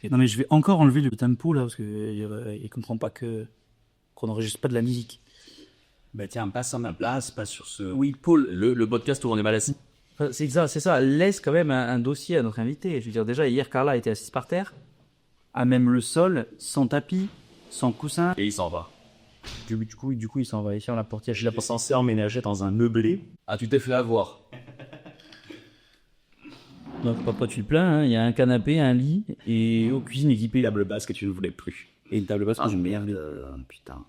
Non, mais je vais encore enlever le tempo là parce que il comprend pas qu'on n'enregistre pas de la musique. Bah tiens, passe à ma place, pas sur ce... Oui, Paul, Le podcast où on est mal assis. c'est ça. Laisse quand même un dossier à notre invité. Je veux dire, déjà, hier, Carla était assise par terre, à même le sol, sans tapis, sans coussin. Et il s'en va. Du coup, il s'en va. Ici, on la portière. Je l'ai censé emménager dans un meublé. Ah, tu t'es fait avoir. Donc, papa, tu te plains, hein. Il y a un canapé, un lit et aux cuisines équipées. Table basse que tu ne voulais plus. Et une table basse que j'aime bien. Putain.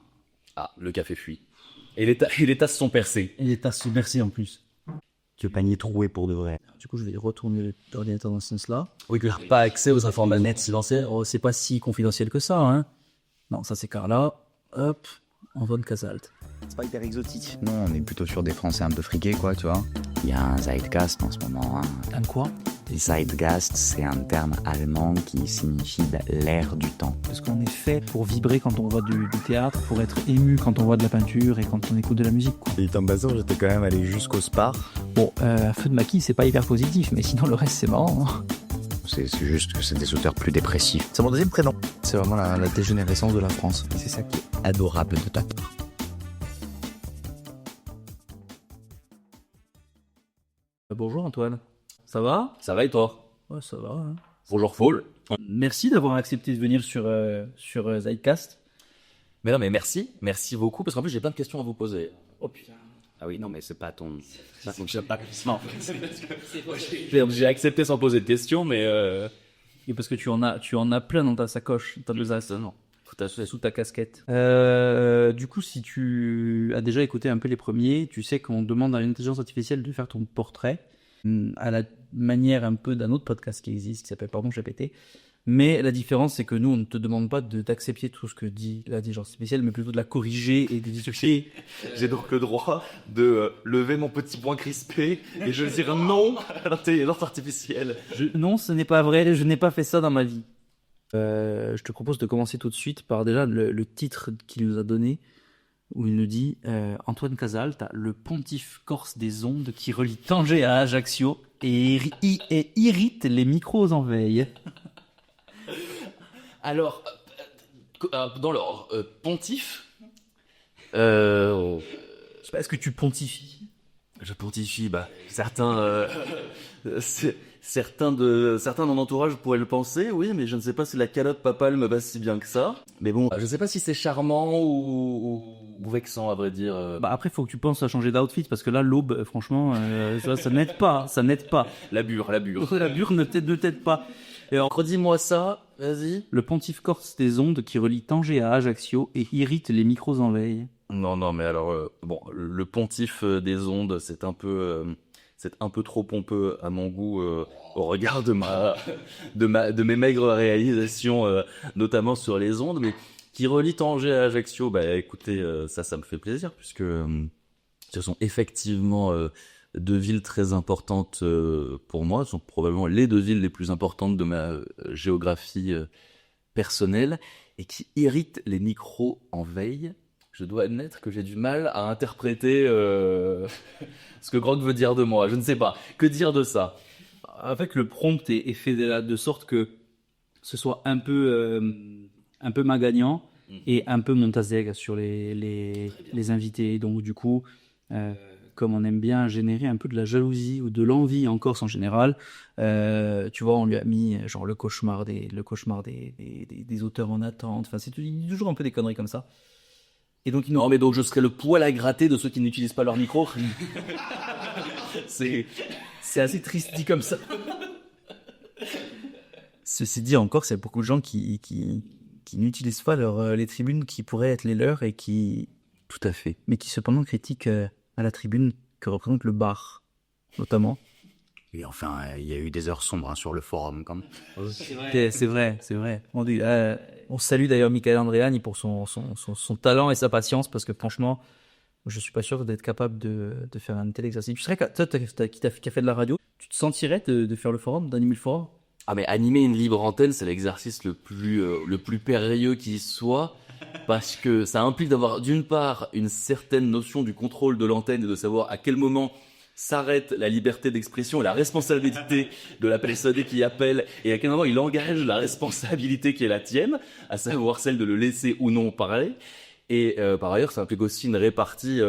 Ah, le café fuit. Et les tasses sont percées. Et les tasses submergées en plus. Le panier troué pour de vrai. Du coup, je vais retourner l'ordinateur dans ce sens-là. Oui, que j'ai pas accès aux informations nettes silencieuses. Oh, c'est pas si confidentiel que ça, hein. Non, ça c'est Carla. Hop, en von Casalt. C'est pas hyper exotique. Non, on est plutôt sur des Français un peu friqués, quoi, tu vois. Il y a un Zeitgeist en ce moment. Hein. Un quoi? Zeitgeist, c'est un terme allemand qui signifie l'air du temps. Parce qu'on est fait pour vibrer quand on voit du théâtre, pour être ému quand on voit de la peinture et quand on écoute de la musique, quoi. Et en passant, j'étais quand même allé jusqu'au Spar. Bon, Feu de maquis, c'est pas hyper positif, mais sinon le reste c'est marrant. Hein. C'est juste que c'est des auteurs plus dépressifs. C'est mon deuxième prénom. C'est vraiment la dégénérescence de la France. C'est ça qui est adorable de ta part. Bonjour Antoine. Ça va? Ça va et toi? Ouais, ça va. Hein. Bonjour, Paul. Merci d'avoir accepté de venir sur Zeitcast. Mais non, mais merci. Merci beaucoup, parce qu'en plus, j'ai plein de questions à vous poser. Oh putain. Ah oui, non, mais c'est pas ton applaudissement. J'ai accepté sans poser de questions, mais... Et parce que tu en as plein dans ta sacoche, ta besace. Non, tout à fait. Sous ta casquette. Du coup, si tu as déjà écouté un peu les premiers, tu sais qu'on demande à l'intelligence artificielle de faire ton portrait à la manière un peu d'un autre podcast qui existe, qui s'appelle Pardon GPT. Mais la différence, c'est que nous, on ne te demande pas d'accepter tout ce que dit l'intelligence artificielle, mais plutôt de la corriger et de discuter. J'ai donc le droit de lever mon petit poing crispé et je dire non à l'intelligence artificielle. Non, ce n'est pas vrai, je n'ai pas fait ça dans ma vie. Je te propose de commencer tout de suite par déjà le titre qu'il nous a donné, où il nous dit Antoine Casalt, le pontife corse des ondes qui relie Tanger à Ajaccio et irrite les micros en veille. Alors, dans l'ordre, pontife. Est-ce que tu pontifies? Je pontifie, certains dans mon entourage pourraient le penser, oui, mais je ne sais pas si la calotte papale me va si bien que ça. Mais bon, je ne sais pas si c'est charmant ou vexant, à vrai dire. Après, il faut que tu penses à changer d'outfit, parce que là, l'aube, franchement, ça n'aide pas, ça n'aide pas. La bure. La bure ne t'aide pas. Et alors, redis-moi ça, vas-y. Le pontife corse des ondes qui relie Tanger à Ajaccio et irrite les micros en veille. Non, mais alors, le pontife des ondes, c'est un peu trop pompeux à mon goût au regard de mes maigres réalisations, notamment sur les ondes, mais qui relie Tanger à Ajaccio, écoutez, ça me fait plaisir, puisque ce sont effectivement deux villes très importantes pour moi, ce sont probablement les deux villes les plus importantes de ma géographie personnelle, et qui irritent les micros en veille. Je dois admettre que j'ai du mal à interpréter ce que Grog veut dire de moi. Je ne sais pas. Que dire de ça? Avec le prompt est fait de sorte que ce soit un peu magagnant et un peu montaseg sur les invités. Donc du coup, comme on aime bien générer un peu de la jalousie ou de l'envie en Corse en général, tu vois, on lui a mis genre le cauchemar des auteurs en attente. Enfin, c'est toujours un peu des conneries comme ça. Et donc, non, mais donc je serais le poil à gratter de ceux qui n'utilisent pas leur micro. C'est assez triste dit comme ça. Ceci dit, encore, c'est beaucoup de gens qui n'utilisent pas les tribunes qui pourraient être les leurs et qui... Tout à fait. Mais qui cependant critiquent à la tribune que représente le bar, notamment. Et enfin, il y a eu des heures sombres sur le forum, quand même. C'est vrai. On salue d'ailleurs Michael Andréani pour son talent et sa patience, parce que franchement, je suis pas sûr d'être capable de faire un tel exercice. Tu serais, toi, qui a fait de la radio, tu te sentirais de faire le forum, d'animer le forum? Ah, mais animer une libre antenne, c'est l'exercice le plus périlleux qui soit, parce que ça implique d'avoir d'une part une certaine notion du contrôle de l'antenne et de savoir à quel moment s'arrête la liberté d'expression et la responsabilité de la personne qui appelle, et à quel moment il engage la responsabilité qui est la tienne, à savoir celle de le laisser ou non parler. Et par ailleurs, ça implique aussi une répartie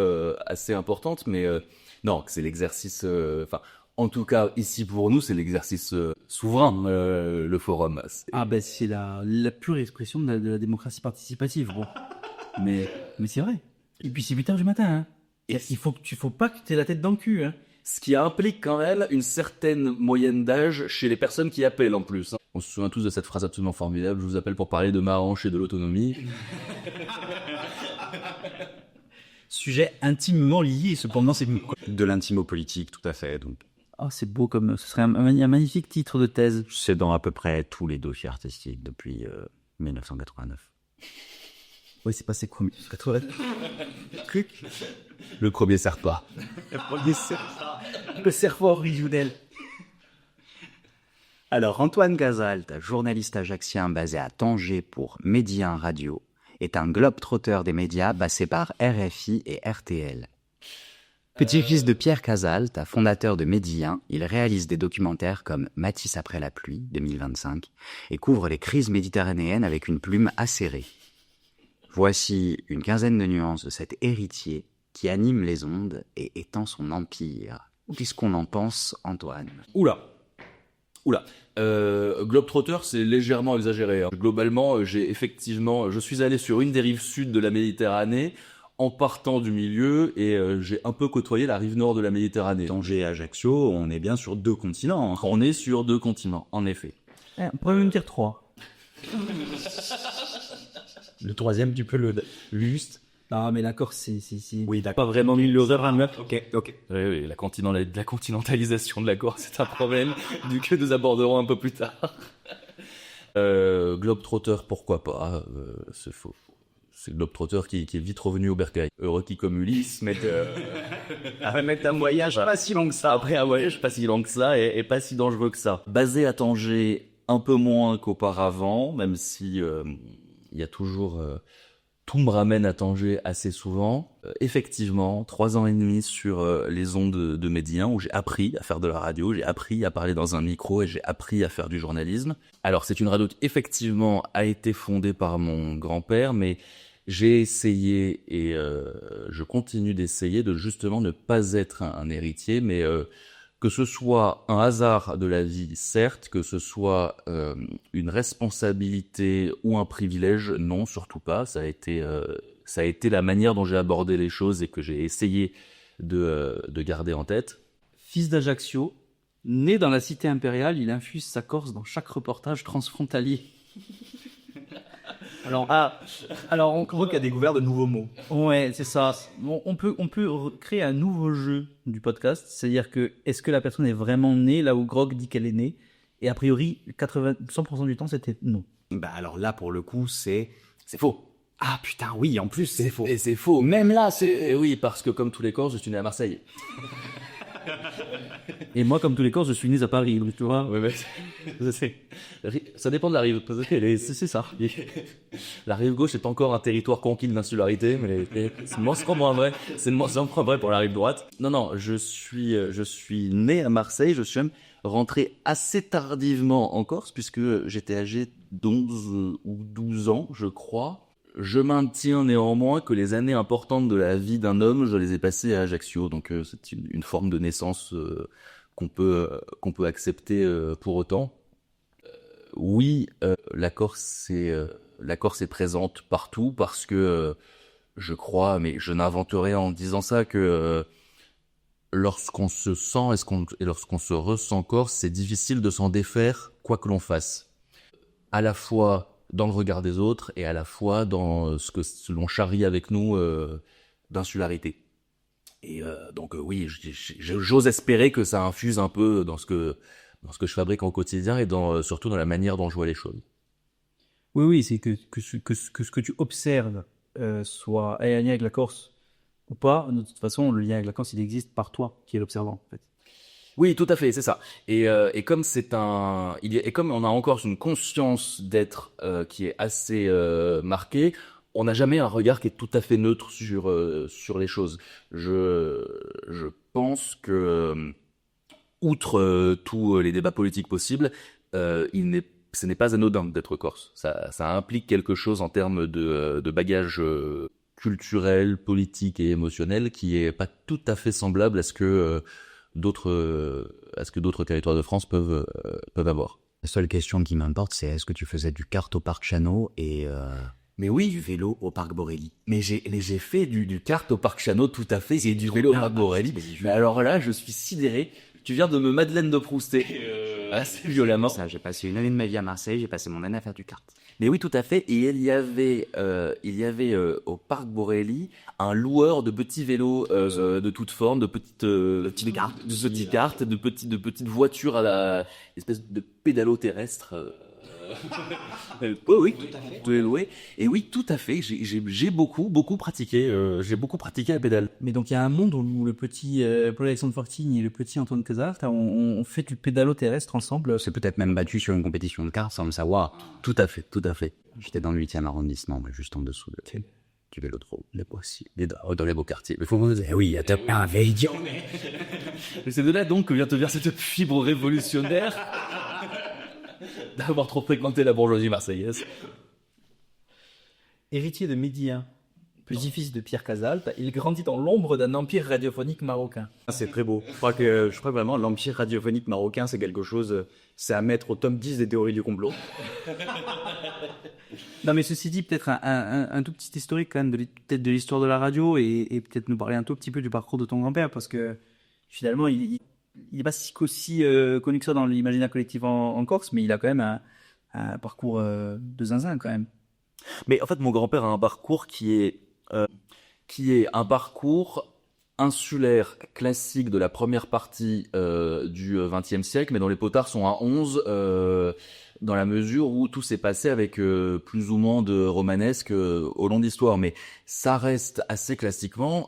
assez importante, mais non, c'est l'exercice... en tout cas, ici pour nous, c'est l'exercice souverain, le forum. Ah ben c'est la pure expression de la démocratie participative, bon. Mais c'est vrai. Et puis c'est 8h du matin, hein. Il faut pas que tu aies la tête dans le cul, hein. Ce qui implique quand même une certaine moyenne d'âge chez les personnes qui appellent en plus. On se souvient tous de cette phrase absolument formidable, je vous appelle pour parler de ma hanche et de l'autonomie. Sujet intimement lié, cependant c'est... De l'intimo-politique, tout à fait. Donc, Oh, c'est beau comme... Ce serait un magnifique titre de thèse. c'est dans à peu près tous les dossiers artistiques depuis 1989. Oui, c'est passé quoi, 1980. Le premier sert pas. Le cerveau originel. Alors, Antoine Gazalt, journaliste ajaccien basé à Tanger pour Média Radio, est un globe-trotter des médias passé par RFI et RTL. Petit-fils de Pierre Cazalt, fondateur de Média, il réalise des documentaires comme Matisse après la pluie, 2025, et couvre les crises méditerranéennes avec une plume acérée. Voici une quinzaine de nuances de cet héritier qui anime les ondes et étend son empire. Qu'est-ce qu'on en pense, Antoine ? Oula. Globetrotter, c'est légèrement exagéré, hein. Globalement, je suis allé sur une des rives sud de la Méditerranée en partant du milieu et j'ai un peu côtoyé la rive nord de la Méditerranée. Tanger et Ajaccio, on est bien sur 2 continents. On est sur 2 continents, en effet. On pourrait même dire 3. Le troisième, tu peux le juste. Non, mais la Corse, c'est... Oui, d'accord. pas vraiment mis l'horreur à meuf. Ok. Oui, la continentalisation de la Corse, c'est un problème que nous aborderons un peu plus tard. Globetrotter, pourquoi pas, c'est faux. C'est Globetrotter qui est vite revenu au bercail. Heureux qui comme Ulysse, mais un voyage pas si long que ça. après un voyage pas si long que ça et pas si dangereux que ça. Basé à Tanger, un peu moins qu'auparavant, même si il y a toujours... tout me ramène à Tanger assez souvent. Effectivement, 3 ans et demi sur les ondes de Média, où j'ai appris à faire de la radio, j'ai appris à parler dans un micro et j'ai appris à faire du journalisme. Alors, c'est une radio qui, effectivement, a été fondée par mon grand-père, mais j'ai essayé et je continue d'essayer de justement ne pas être un héritier, mais que ce soit un hasard de la vie, certes, que ce soit une responsabilité ou un privilège, non, surtout pas. Ça a été la manière dont j'ai abordé les choses et que j'ai essayé de garder en tête. Fils d'Ajaccio, né dans la cité impériale, il infuse sa Corse dans chaque reportage transfrontalier. Alors on voit qu'il a découvert de nouveaux mots. Ouais, c'est ça. Bon, on peut créer un nouveau jeu du podcast, c'est-à-dire que est-ce que la personne est vraiment née là où Grog dit qu'elle est née ? Et a priori, 100% du temps, c'était non. Bah alors là, pour le coup, c'est faux. Ah putain, oui, en plus, c'est faux. Et c'est faux. Même là, Et oui, parce que comme tous les Corses, je suis né à Marseille. Et moi, comme tous les Corses, je suis né à Paris, donc tu vois. Oui, mais ça dépend de la rive. C'est ça. La rive gauche est encore un territoire conquis de l'insularité, mais c'est moins vrai. C'est moins vrai pour la rive droite. Non, je suis né à Marseille. Je suis même rentré assez tardivement en Corse, puisque j'étais âgé d'11 ou 12 ans, je crois. Je maintiens néanmoins que les années importantes de la vie d'un homme, je les ai passées à Ajaccio, donc c'est une forme de naissance qu'on peut accepter pour autant. Oui, la Corse est présente partout parce que je crois, mais je n'invente rien en disant ça, que lorsqu'on se sent et lorsqu'on se ressent Corse, c'est difficile de s'en défaire quoi que l'on fasse. À la fois dans le regard des autres et à la fois dans ce l'on charrie avec nous d'insularité. Et donc oui, j'ose espérer que ça infuse un peu dans ce que je fabrique au quotidien et surtout dans la manière dont je vois les choses. Oui, c'est que ce que tu observes soit ait un lien avec la Corse ou pas, de toute façon, le lien avec la Corse, il existe par toi, qui est l'observant, en fait. Oui, tout à fait, c'est ça. Et comme comme on a encore une conscience d'être qui est assez marquée, on n'a jamais un regard qui est tout à fait neutre sur les choses. Je pense que, outre tous les débats politiques possibles, ce n'est pas anodin d'être corse. Ça implique quelque chose en termes de bagage culturel, politique et émotionnel qui est pas tout à fait semblable à ce que d'autres territoires de France peuvent avoir. La seule question qui m'importe, c'est est-ce que tu faisais du kart au parc Chano et Mais oui, du vélo au parc Borelli? mais j'ai fait du kart au parc Chano, tout à fait, et du vélo au parc Borelli. Mais alors là, je suis sidéré. Tu viens de me Madeleine de Prouster assez violemment. Ça, j'ai passé une année de ma vie à Marseille, j'ai passé mon année à faire du kart. Mais oui, tout à fait. Et il y avait au parc Borelli un loueur de petits vélos de toutes formes, de petites cartes, de petites voitures à la espèce de pédalo terrestre. Oui, tout à fait. De louer. Et oui, tout à fait. J'ai beaucoup pratiqué. J'ai beaucoup pratiqué la pédale. Mais donc il y a un monde où le petit Paul-Alexandre Fortini et le petit Antoine Cazard on fait du pédalo terrestre ensemble. C'est peut-être même battu sur une compétition de kart sans le savoir. Tout à fait, tout à fait. J'étais dans le 8e arrondissement, mais juste en dessous du vélodrome. Dans les beaux quartiers. Mais faut vous dire, oui, il y a un véhicule. Et c'est de là donc que vient te venir cette fibre révolutionnaire d'avoir trop fréquenté la bourgeoisie marseillaise. Héritier de Médien, petit-fils de Pierre Casalte, il grandit dans l'ombre d'un empire radiophonique marocain. C'est très beau. Je crois que vraiment l'empire radiophonique marocain, c'est quelque chose, c'est à mettre au tome 10 des théories du complot. Non mais ceci dit, peut-être un tout petit historique quand même peut-être de l'histoire de la radio et peut-être nous parler un tout petit peu du parcours de ton grand-père parce que finalement il n'est pas aussi connu que ça dans l'imaginaire collectif en Corse, mais il a quand même un parcours de zinzin quand même. Mais en fait, mon grand-père a un parcours qui est un parcours insulaire classique de la première partie du XXe siècle, mais dont les potards sont à 11 dans la mesure où tout s'est passé avec plus ou moins de romanesque au long de l'histoire. Mais ça reste assez classiquement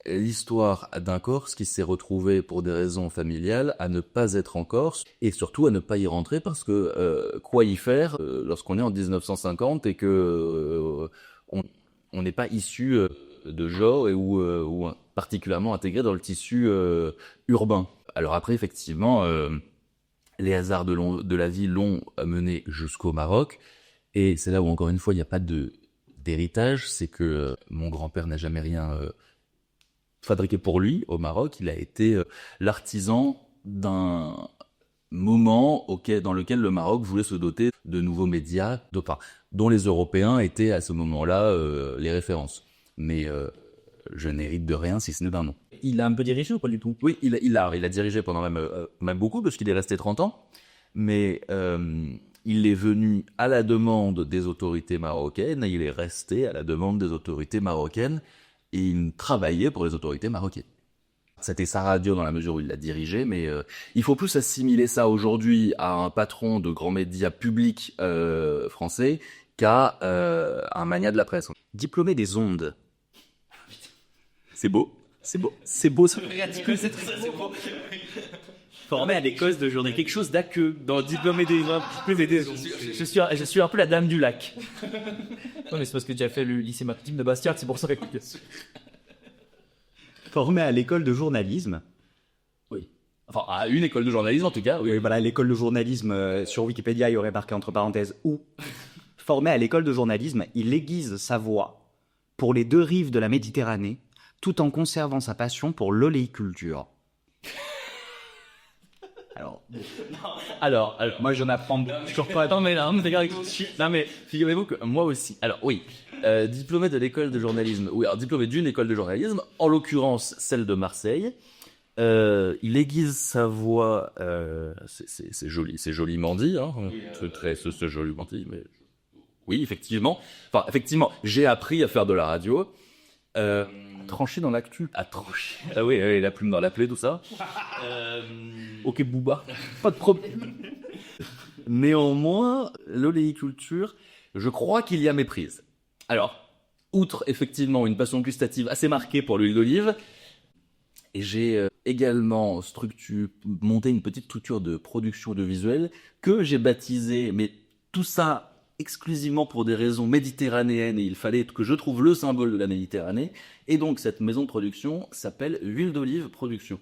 l'histoire d'un Corse qui s'est retrouvé pour des raisons familiales à ne pas être en Corse et surtout à ne pas y rentrer parce que quoi y faire lorsqu'on est en 1950 et que on n'est pas issu de genre et ou particulièrement intégré dans le tissu urbain. Alors après, effectivement, les hasards de la vie l'ont mené jusqu'au Maroc et c'est là où encore une fois il n'y a pas d'héritage, c'est que mon grand-père n'a jamais rien fabriqué pour lui au Maroc. Il a été l'artisan d'un moment dans lequel le Maroc voulait se doter de nouveaux médias, dont les Européens étaient à ce moment-là les références. Mais je n'hérite de rien si ce n'est d'un nom. Il a un peu dirigé ou pas du tout? Oui, il a dirigé pendant même beaucoup, parce qu'il est resté 30 ans. Mais il est venu à la demande des autorités marocaines, et il est resté à la demande des autorités marocaines, et il travaillait pour les autorités marocaines. C'était sa radio dans la mesure où il l'a dirigée, mais il faut plus assimiler ça aujourd'hui à un patron de grands médias publics français qu'à un magnat de la presse. Diplômé des ondes. C'est beau. C'est beau, ça c'est très beau. Formé à l'école de journée, quelque chose d'aqueux dans diplômé des je suis un peu la dame du lac. Non mais c'est parce que tu as fait le lycée maritime de Bastia, c'est pour ça que Formé à l'école de journalisme. Oui. Enfin, à une école de journalisme en tout cas. Oui, voilà, l'école de journalisme, sur Wikipédia, il y aurait marqué entre parenthèses où. Formé à l'école de journalisme, il aiguise sa voix pour les deux rives de la Méditerranée, tout en conservant sa passion pour l'oléiculture. Alors, moi j'en apprends toujours pas. Non mais figurez-vous que moi aussi. Alors oui, diplômé de l'école de journalisme. Oui, alors diplômé d'une école de journalisme, en l'occurrence celle de Marseille. Il aiguise sa voix. C'est joli, c'est joliment dit. Hein. C'est joliment dit. Mais oui, effectivement. Enfin, effectivement, j'ai appris à faire de la radio. trancher dans l'actu. À trancher. Ah oui, la plume dans la plaie, tout ça. Ok, Booba, pas de problème. Néanmoins, l'oléiculture, je crois qu'il y a méprise. Alors, outre effectivement une passion gustative assez marquée pour l'huile d'olive, et j'ai également monté une petite structure de production audiovisuelle que j'ai baptisée, mais tout ça exclusivement pour des raisons méditerranéennes et il fallait que je trouve le symbole de la Méditerranée. Et donc cette maison de production s'appelle Huile d'Olive Production.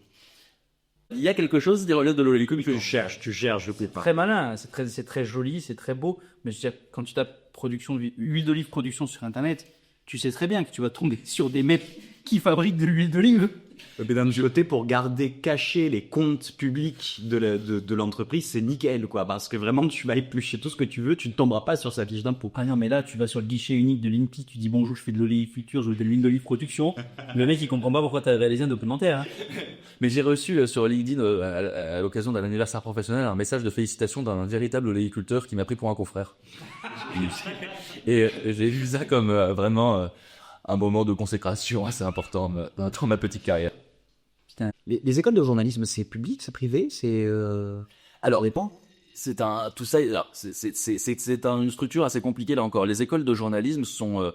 Il y a quelque chose qui relève de l'oléicole. Tu cherches, je ne sais pas. Très malin, c'est très joli, c'est très beau. Mais je veux dire, quand tu tapes huile d'olive production sur Internet, tu sais très bien que tu vas tomber sur des mecs qui fabriquent de l'huile d'olive. Mais d'un autre côté, pour garder cachés les comptes publics de l'entreprise, c'est nickel, quoi. Parce que vraiment, tu vas éplucher tout ce que tu veux, tu ne tomberas pas sur sa fiche d'impôt. Ah non, mais là, tu vas sur le guichet unique de l'INPI, tu dis bonjour, je fais de l'oléiculture, je veux de l'huile d'olive production. Le mec, il comprend pas pourquoi tu as réalisé un documentaire. Hein. Mais j'ai reçu sur LinkedIn, à l'occasion d'un anniversaire professionnel, un message de félicitations d'un véritable oléiculteur qui m'a pris pour un confrère. Et j'ai vu ça comme vraiment un moment de consécration assez important dans ma petite carrière. Les écoles de journalisme, c'est public, c'est privé, c'est... Alors, dépend. C'est une structure assez compliquée là encore. Les écoles de journalisme sont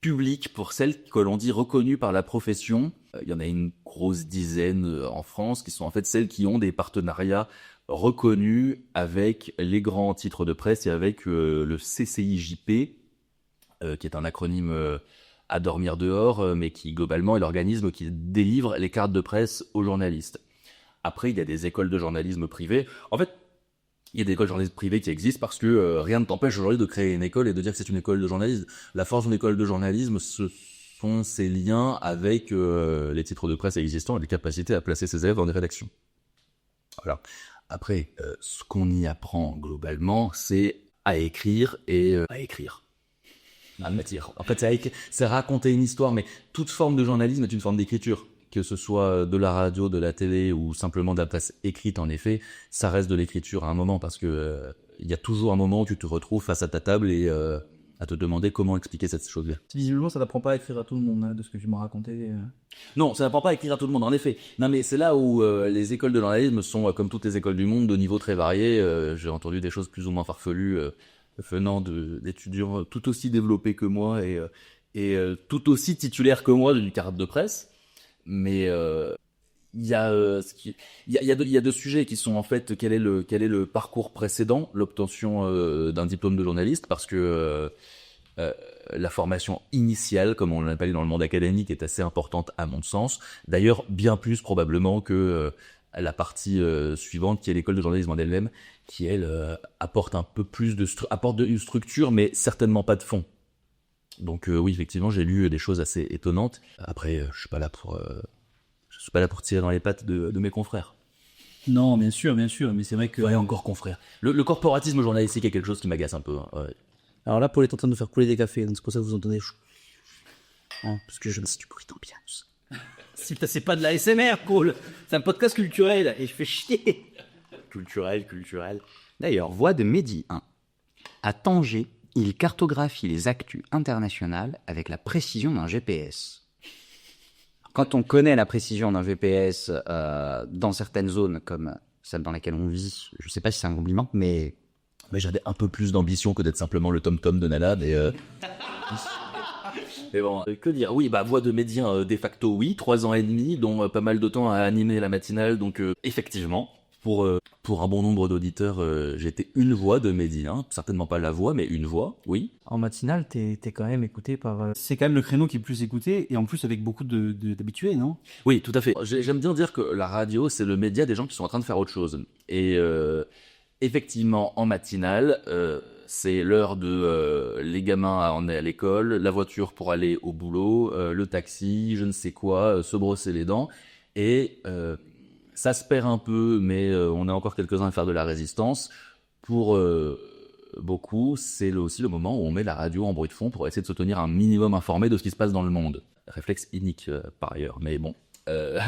publiques pour celles que l'on dit reconnues par la profession. Il y en a une grosse dizaine en France qui sont en fait celles qui ont des partenariats reconnus avec les grands titres de presse et avec le CCIJP, qui est un acronyme à dormir dehors, mais qui globalement est l'organisme qui délivre les cartes de presse aux journalistes. Après, il y a des écoles de journalisme privées. En fait, il y a des écoles de journalisme privées qui existent parce que rien ne t'empêche aujourd'hui de créer une école et de dire que c'est une école de journalisme. La force d'une école de journalisme, ce sont ses liens avec les titres de presse existants et les capacités à placer ses élèves dans des rédactions. Voilà. Après, ce qu'on y apprend globalement, c'est à écrire et à écrire. En fait, c'est raconter une histoire, mais toute forme de journalisme est une forme d'écriture. Que ce soit de la radio, de la télé ou simplement de la presse écrite, en effet, ça reste de l'écriture à un moment parce que il y a toujours un moment où tu te retrouves face à ta table et à te demander comment expliquer cette chose-là. Visiblement, ça n'apprend pas à écrire à tout le monde, hein, de ce que tu m'as raconté. Non, ça n'apprend pas à écrire à tout le monde, en effet. Non, mais c'est là où les écoles de journalisme sont, comme toutes les écoles du monde, de niveaux très variés. J'ai entendu des choses plus ou moins farfelues venant d'étudiants tout aussi développés que moi et tout aussi titulaires que moi d'une carte de presse. Mais il y a deux sujets qui sont en fait quel est le parcours précédent, l'obtention d'un diplôme de journaliste, parce que la formation initiale, comme on l'appelle dans le monde académique, est assez importante à mon sens. D'ailleurs, bien plus probablement que la partie suivante, qui est l'école de journalisme en elle-même, qui elle apporte un peu plus apporte une structure, mais certainement pas de fond. Donc oui, effectivement, j'ai lu des choses assez étonnantes. Après, je suis pas là pour tirer dans les pattes de mes confrères. Non, bien sûr, mais c'est vrai que... Ouais, encore confrères. Le corporatisme journalistique est quelque chose qui m'agace un peu. Hein, ouais. Alors là, Paul est en train de nous faire couler des cafés, donc c'est pour ça que vous entendez... parce que je me suis du bruit d'ambiance. C'est pas de la SMR, Paul. C'est un podcast culturel, et je fais chier. Culturel. D'ailleurs, voix de Mehdi 1. À Tanger, il cartographie les actus internationales avec la précision d'un GPS. Quand on connaît la précision d'un GPS dans certaines zones comme celle dans laquelle on vit, je sais pas si c'est un compliment, mais j'avais un peu plus d'ambition que d'être simplement le tom-tom de Nala, mais bon, que dire? Oui, voix de médien de facto, oui, 3 ans et demi, dont pas mal de temps à animer la matinale, donc effectivement, pour un bon nombre d'auditeurs, j'étais une voix de médien, certainement pas la voix, mais une voix, oui. En matinale, t'es quand même écouté par... C'est quand même le créneau qui est le plus écouté, et en plus avec beaucoup d'habitués, non? Oui, tout à fait. J'aime bien dire que la radio, c'est le média des gens qui sont en train de faire autre chose. Et effectivement, en matinale, c'est l'heure de les gamins à emmener à l'école, la voiture pour aller au boulot, le taxi, je ne sais quoi, se brosser les dents, et... ça se perd un peu, mais on a encore quelques-uns à faire de la résistance. Pour beaucoup, c'est aussi le moment où on met la radio en bruit de fond pour essayer de se tenir un minimum informé de ce qui se passe dans le monde. Réflexe inique par ailleurs, mais bon,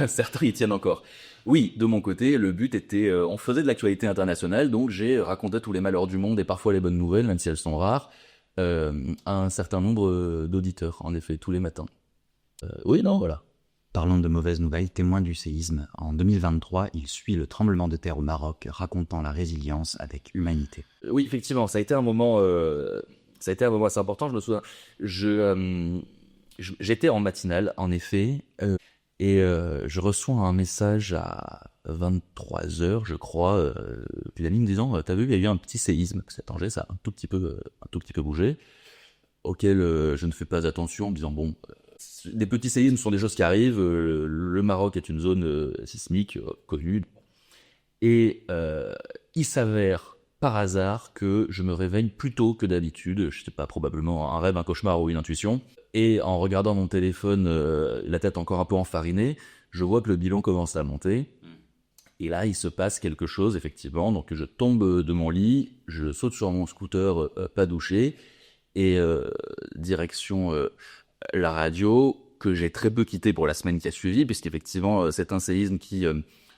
certains y tiennent encore. Oui, de mon côté, le but était, on faisait de l'actualité internationale, donc j'ai raconté tous les malheurs du monde et parfois les bonnes nouvelles, même si elles sont rares, à un certain nombre d'auditeurs, en effet, tous les matins. Oui, non, voilà. Parlant de mauvaises nouvelles, témoin du séisme, en 2023, il suit le tremblement de terre au Maroc, racontant la résilience avec humanité. Oui, effectivement, ça a été un moment assez important. Je me souviens, j'étais en matinale, en effet, et je reçois un message à 23h, je crois, puis la ligne disant, t'as vu, il y a eu un petit séisme, parce que Tanger, ça a un tout petit peu bougé, auquel je ne fais pas attention, en me disant, bon, des petits séismes sont des choses qui arrivent, le Maroc est une zone sismique connue, et il s'avère par hasard que je me réveille plus tôt que d'habitude, je sais pas, probablement un rêve, un cauchemar ou une intuition, et en regardant mon téléphone, la tête encore un peu enfarinée, je vois que le bilan commence à monter. Et là, il se passe quelque chose, effectivement. Donc, je tombe de mon lit, je saute sur mon scooter pas douché, et direction la radio, que j'ai très peu quitté pour la semaine qui a suivi, puisqu'effectivement, c'est un séisme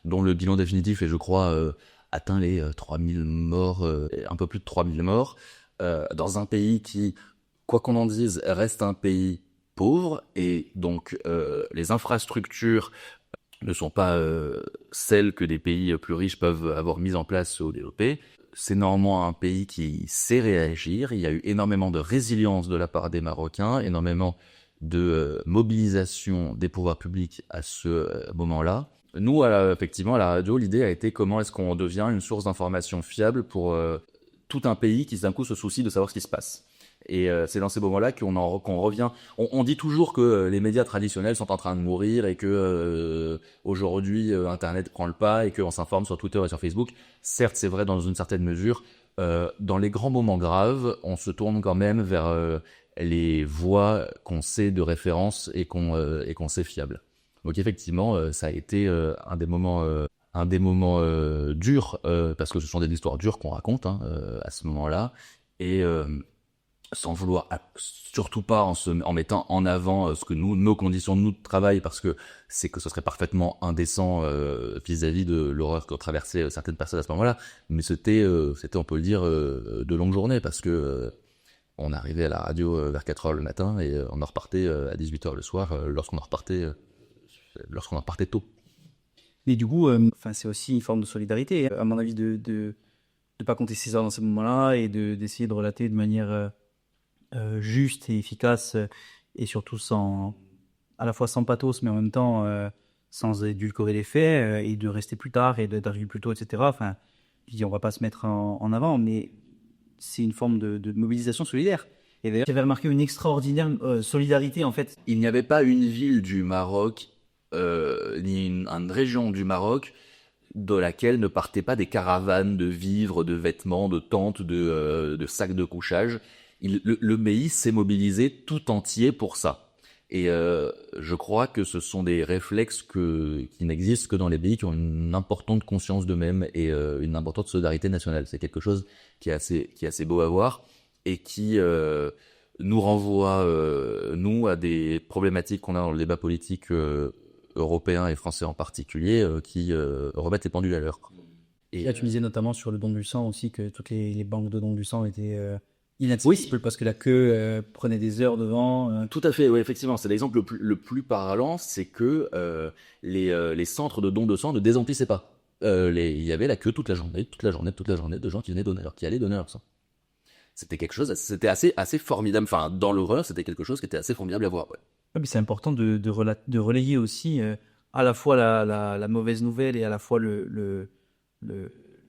dont le bilan définitif est, je crois, atteint les 3000 morts, un peu plus de 3000 morts, dans un pays qui, quoi qu'on en dise, reste un pays pauvre, et donc les infrastructures ne sont pas celles que des pays plus riches peuvent avoir mises en place ou développées. C'est normalement un pays qui sait réagir. Il y a eu énormément de résilience de la part des Marocains, énormément de mobilisation des pouvoirs publics à ce moment-là. Nous, effectivement, à la radio, l'idée a été comment est-ce qu'on devient une source d'information fiable pour tout un pays qui d'un coup se soucie de savoir ce qui se passe. Et c'est dans ces moments-là qu'on revient. On dit toujours que les médias traditionnels sont en train de mourir et que aujourd'hui Internet prend le pas et qu'on s'informe sur Twitter et sur Facebook. Certes, c'est vrai dans une certaine mesure. Dans les grands moments graves, on se tourne quand même vers les voix qu'on sait de référence et qu'on sait fiables. Donc effectivement, ça a été un des moments durs parce que ce sont des histoires dures qu'on raconte à ce moment-là. Et sans vouloir, surtout pas en mettant en avant ce que nos conditions de travail, parce que ce serait parfaitement indécent vis-à-vis de l'horreur qu'ont traversé certaines personnes à ce moment-là, mais c'était on peut le dire, de longues journées, parce que on arrivait à la radio vers 4h le matin et on en repartait à 18h le soir lorsqu'on en repartait tôt. Et du coup, c'est aussi une forme de solidarité, à mon avis, de pas compter ses heures dans ces moments-là et d'essayer de relater de manière juste et efficace et surtout à la fois sans pathos mais en même temps sans édulcorer les faits et de rester plus tard et d'arriver plus tôt, etc. Enfin, je dis, on va pas se mettre en avant, mais c'est une forme de mobilisation solidaire. Et d'ailleurs, j'avais remarqué une extraordinaire solidarité en fait. Il n'y avait pas une ville du Maroc ni une région du Maroc de laquelle ne partaient pas des caravanes de vivres, de vêtements, de tentes, de sacs de couchage. Le pays s'est mobilisé tout entier pour ça. Et je crois que ce sont des réflexes qui n'existent que dans les pays qui ont une importante conscience d'eux-mêmes et une importante solidarité nationale. C'est quelque chose qui est assez beau à voir et qui nous renvoie, nous, à des problématiques qu'on a dans le débat politique européen et français en particulier, qui remettent les pendules à l'heure. Et là, tu me disais notamment sur le don du sang aussi que toutes les banques de don du sang étaient inaccessible parce que la queue prenait des heures devant. Tout à fait, oui, effectivement. C'est l'exemple le plus parlant, c'est que les centres de dons de sang ne désemplissaient pas. Il y avait la queue toute la journée de gens qui venaient donner, qui allaient donner leur sang. C'était quelque chose, c'était assez formidable. Enfin, dans l'horreur, c'était quelque chose qui était assez formidable à voir. Ouais. Ouais, mais c'est important de relayer aussi à la fois la mauvaise nouvelle et à la fois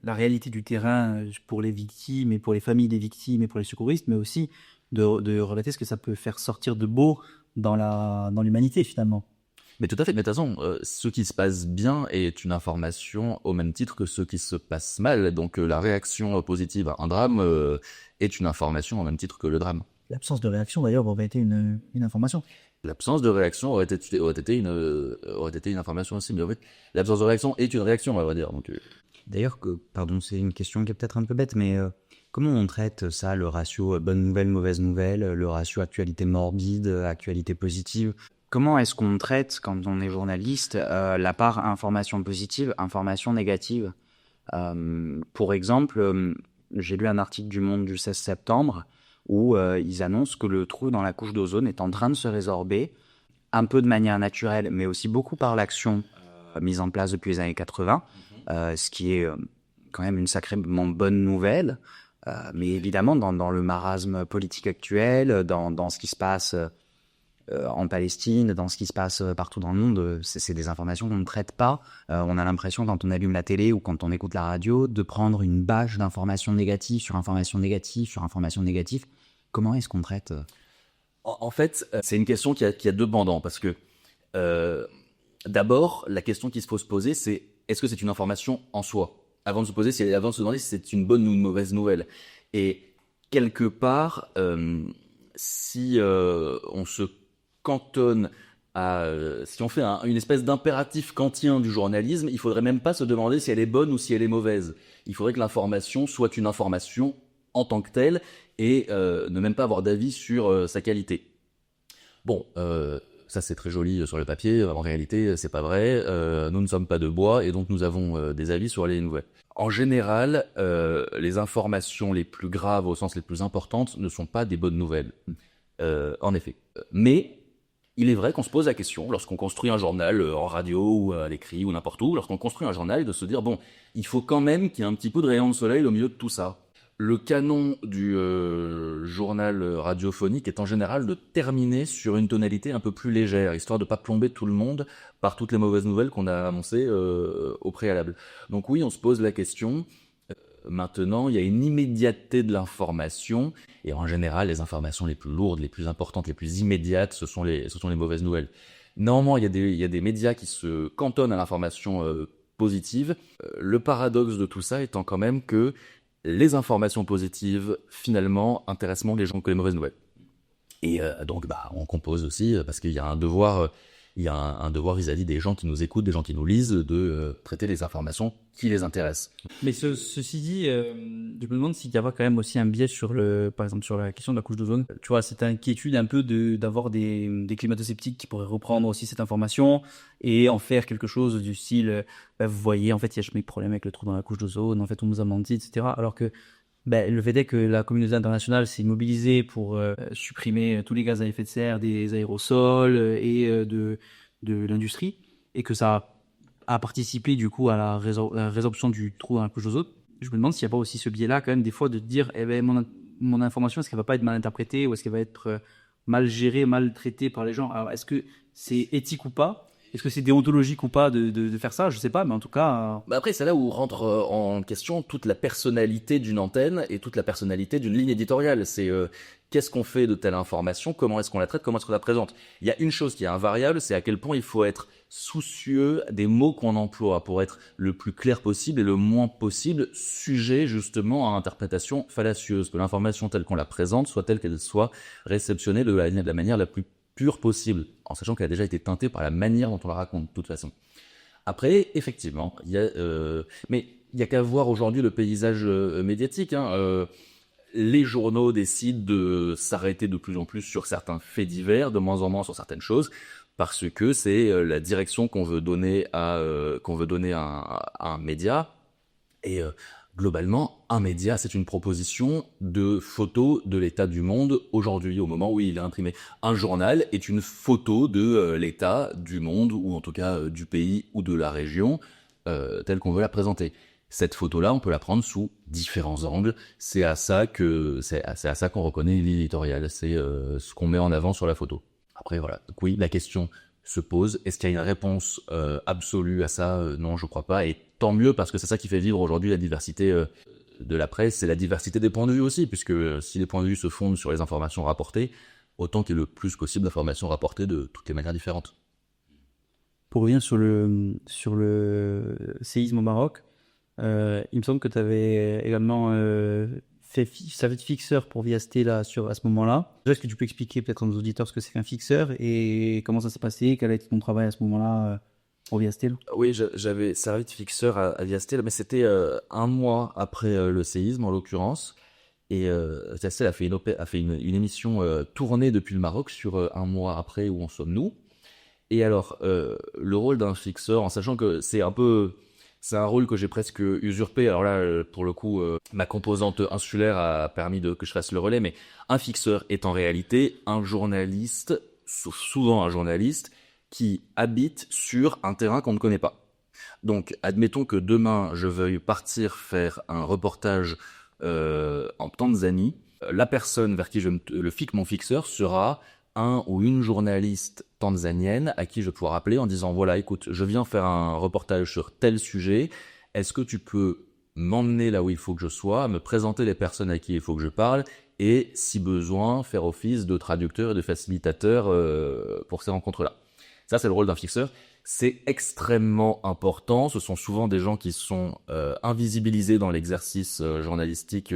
la réalité du terrain pour les victimes et pour les familles des victimes et pour les secouristes, mais aussi de relater ce que ça peut faire sortir de beau dans l'humanité finalement. Mais tout à fait, mais de toute façon, ce qui se passe bien est une information au même titre que ce qui se passe mal. Donc la réaction positive à un drame est une information au même titre que le drame. L'absence de réaction d'ailleurs aurait été une information. L'absence de réaction aurait été une information aussi, mais en fait, l'absence de réaction est une réaction, à vrai dire. Donc, D'ailleurs, pardon, c'est une question qui est peut-être un peu bête, mais comment on traite ça, le ratio bonne nouvelle, mauvaise nouvelle, le ratio actualité morbide, actualité positive? Comment est-ce qu'on traite, quand on est journaliste, la part information positive, information négative? Pour exemple, j'ai lu un article du Monde du 16 septembre où ils annoncent que le trou dans la couche d'ozone est en train de se résorber, un peu de manière naturelle, mais aussi beaucoup par l'action mise en place depuis les années 80, ce qui est quand même une sacrément bonne nouvelle. Mais évidemment, dans le marasme politique actuel, dans ce qui se passe en Palestine, dans ce qui se passe partout dans le monde, c'est des informations qu'on ne traite pas. On a l'impression, quand on allume la télé ou quand on écoute la radio, de prendre une bâche d'informations négatives sur informations négatives sur informations négatives. Comment est-ce qu'on traite En fait, c'est une question qui a deux pendants, parce que d'abord, la question qu'il faut se poser, c'est est-ce que c'est une information en soi? Avant de se demander si c'est une bonne ou une mauvaise nouvelle. Et quelque part, si on se cantonne si on fait une espèce d'impératif kantien du journalisme, il faudrait même pas se demander si elle est bonne ou si elle est mauvaise. Il faudrait que l'information soit une information en tant que telle et ne même pas avoir d'avis sur sa qualité. Bon, ça c'est très joli sur le papier, en réalité c'est pas vrai, nous ne sommes pas de bois et donc nous avons des avis sur les nouvelles. En général, les informations les plus graves au sens les plus importantes ne sont pas des bonnes nouvelles, en effet. Mais il est vrai qu'on se pose la question, lorsqu'on construit un journal en radio ou à l'écrit ou n'importe où, lorsqu'on construit un journal, de se dire bon, il faut quand même qu'il y ait un petit peu de rayon de soleil au milieu de tout ça. Le canon du journal radiophonique est en général de terminer sur une tonalité un peu plus légère, histoire de ne pas plomber tout le monde par toutes les mauvaises nouvelles qu'on a annoncées au préalable. Donc oui, on se pose la question. Maintenant, il y a une immédiateté de l'information, et en général, les informations les plus lourdes, les plus importantes, les plus immédiates, ce sont les mauvaises nouvelles. Néanmoins, il y a des médias qui se cantonnent à l'information positive. Le paradoxe de tout ça étant quand même que les informations positives, finalement, intéressent moins les gens que les mauvaises nouvelles. Et donc, on compose aussi, parce qu'il y a un devoir vis-à-vis des gens qui nous écoutent, des gens qui nous lisent, de traiter les informations qui les intéressent. Mais ceci dit, je me demande s'il y a pas quand même aussi un biais par exemple, sur la question de la couche d'ozone. Tu vois, cette inquiétude un peu d'avoir des climato-sceptiques qui pourraient reprendre aussi cette information et en faire quelque chose du style, vous voyez, en fait, il y a jamais de problème avec le trou dans la couche d'ozone, en fait, on nous a menti, etc. Alors que le fait est que la communauté internationale s'est mobilisée pour supprimer tous les gaz à effet de serre des aérosols et de l'industrie, et que ça a participé du coup à la résorption du trou dans la couche d'ozone. Je me demande s'il n'y a pas aussi ce biais-là quand même des fois de dire mon information, est-ce qu'elle va pas être mal interprétée ou est-ce qu'elle va être mal gérée, mal traitée par les gens? Alors est-ce que c'est éthique ou pas? Est-ce que c'est déontologique ou pas de faire ça? Je sais pas, mais en tout cas... Après, c'est là où rentre en question toute la personnalité d'une antenne et toute la personnalité d'une ligne éditoriale. C'est qu'est-ce qu'on fait de telle information, comment est-ce qu'on la traite, comment est-ce qu'on la présente. Il y a une chose qui est invariable, c'est à quel point il faut être soucieux des mots qu'on emploie pour être le plus clair possible et le moins possible sujet justement à interprétation fallacieuse, que l'information telle qu'on la présente soit telle qu'elle soit réceptionnée de la manière la plus pure possible, en sachant qu'elle a déjà été teintée par la manière dont on la raconte, de toute façon. Après, effectivement, mais il n'y a qu'à voir aujourd'hui le paysage médiatique. Les journaux décident de s'arrêter de plus en plus sur certains faits divers, de moins en moins sur certaines choses, parce que c'est la direction qu'on veut donner à un média. Et globalement, un média, c'est une proposition de photo de l'état du monde aujourd'hui, au moment où il est imprimé. Un journal est une photo de l'état du monde, ou en tout cas du pays ou de la région, telle qu'on veut la présenter. Cette photo-là, on peut la prendre sous différents angles. C'est à ça qu'on reconnaît l'éditorial. C'est ce qu'on met en avant sur la photo. Après, voilà. Donc oui, la question se pose. Est-ce qu'il y a une réponse absolue à ça? Non, je crois pas. Et tant mieux, parce que c'est ça qui fait vivre aujourd'hui la diversité de la presse. C'est la diversité des points de vue aussi, puisque si les points de vue se fondent sur les informations rapportées, autant qu'il y ait le plus possible d'informations rapportées de toutes les manières différentes. Pour revenir sur le séisme au Maroc, il me semble que tu avais également servi de fixeur pour Viasté là, à ce moment-là. Déjà, est-ce que tu peux expliquer peut-être à nos auditeurs ce que c'est qu'un fixeur et comment ça s'est passé, quel a été ton travail à ce moment-là pour Viasté? Oui, j'avais servi de fixeur à Viasté, mais c'était un mois après le séisme en l'occurrence. Et Viasté a fait une émission tournée depuis le Maroc sur un mois après où en sommes-nous. Et alors, le rôle d'un fixeur, en sachant que c'est un rôle que j'ai presque usurpé. Alors là, pour le coup, ma composante insulaire a permis que je fasse le relais, mais un fixeur est en réalité un journaliste, souvent un journaliste, qui habite sur un terrain qu'on ne connaît pas. Donc, admettons que demain, je veuille partir faire un reportage en Tanzanie. La personne vers qui mon fixeur sera un ou une journaliste tanzanienne à qui je vais pouvoir appeler en disant voilà, écoute, je viens faire un reportage sur tel sujet, est-ce que tu peux m'emmener là où il faut que je sois, me présenter les personnes à qui il faut que je parle et, si besoin, faire office de traducteur et de facilitateur pour ces rencontres-là. Ça, c'est le rôle d'un fixeur. C'est extrêmement important. Ce sont souvent des gens qui sont invisibilisés dans l'exercice journalistique.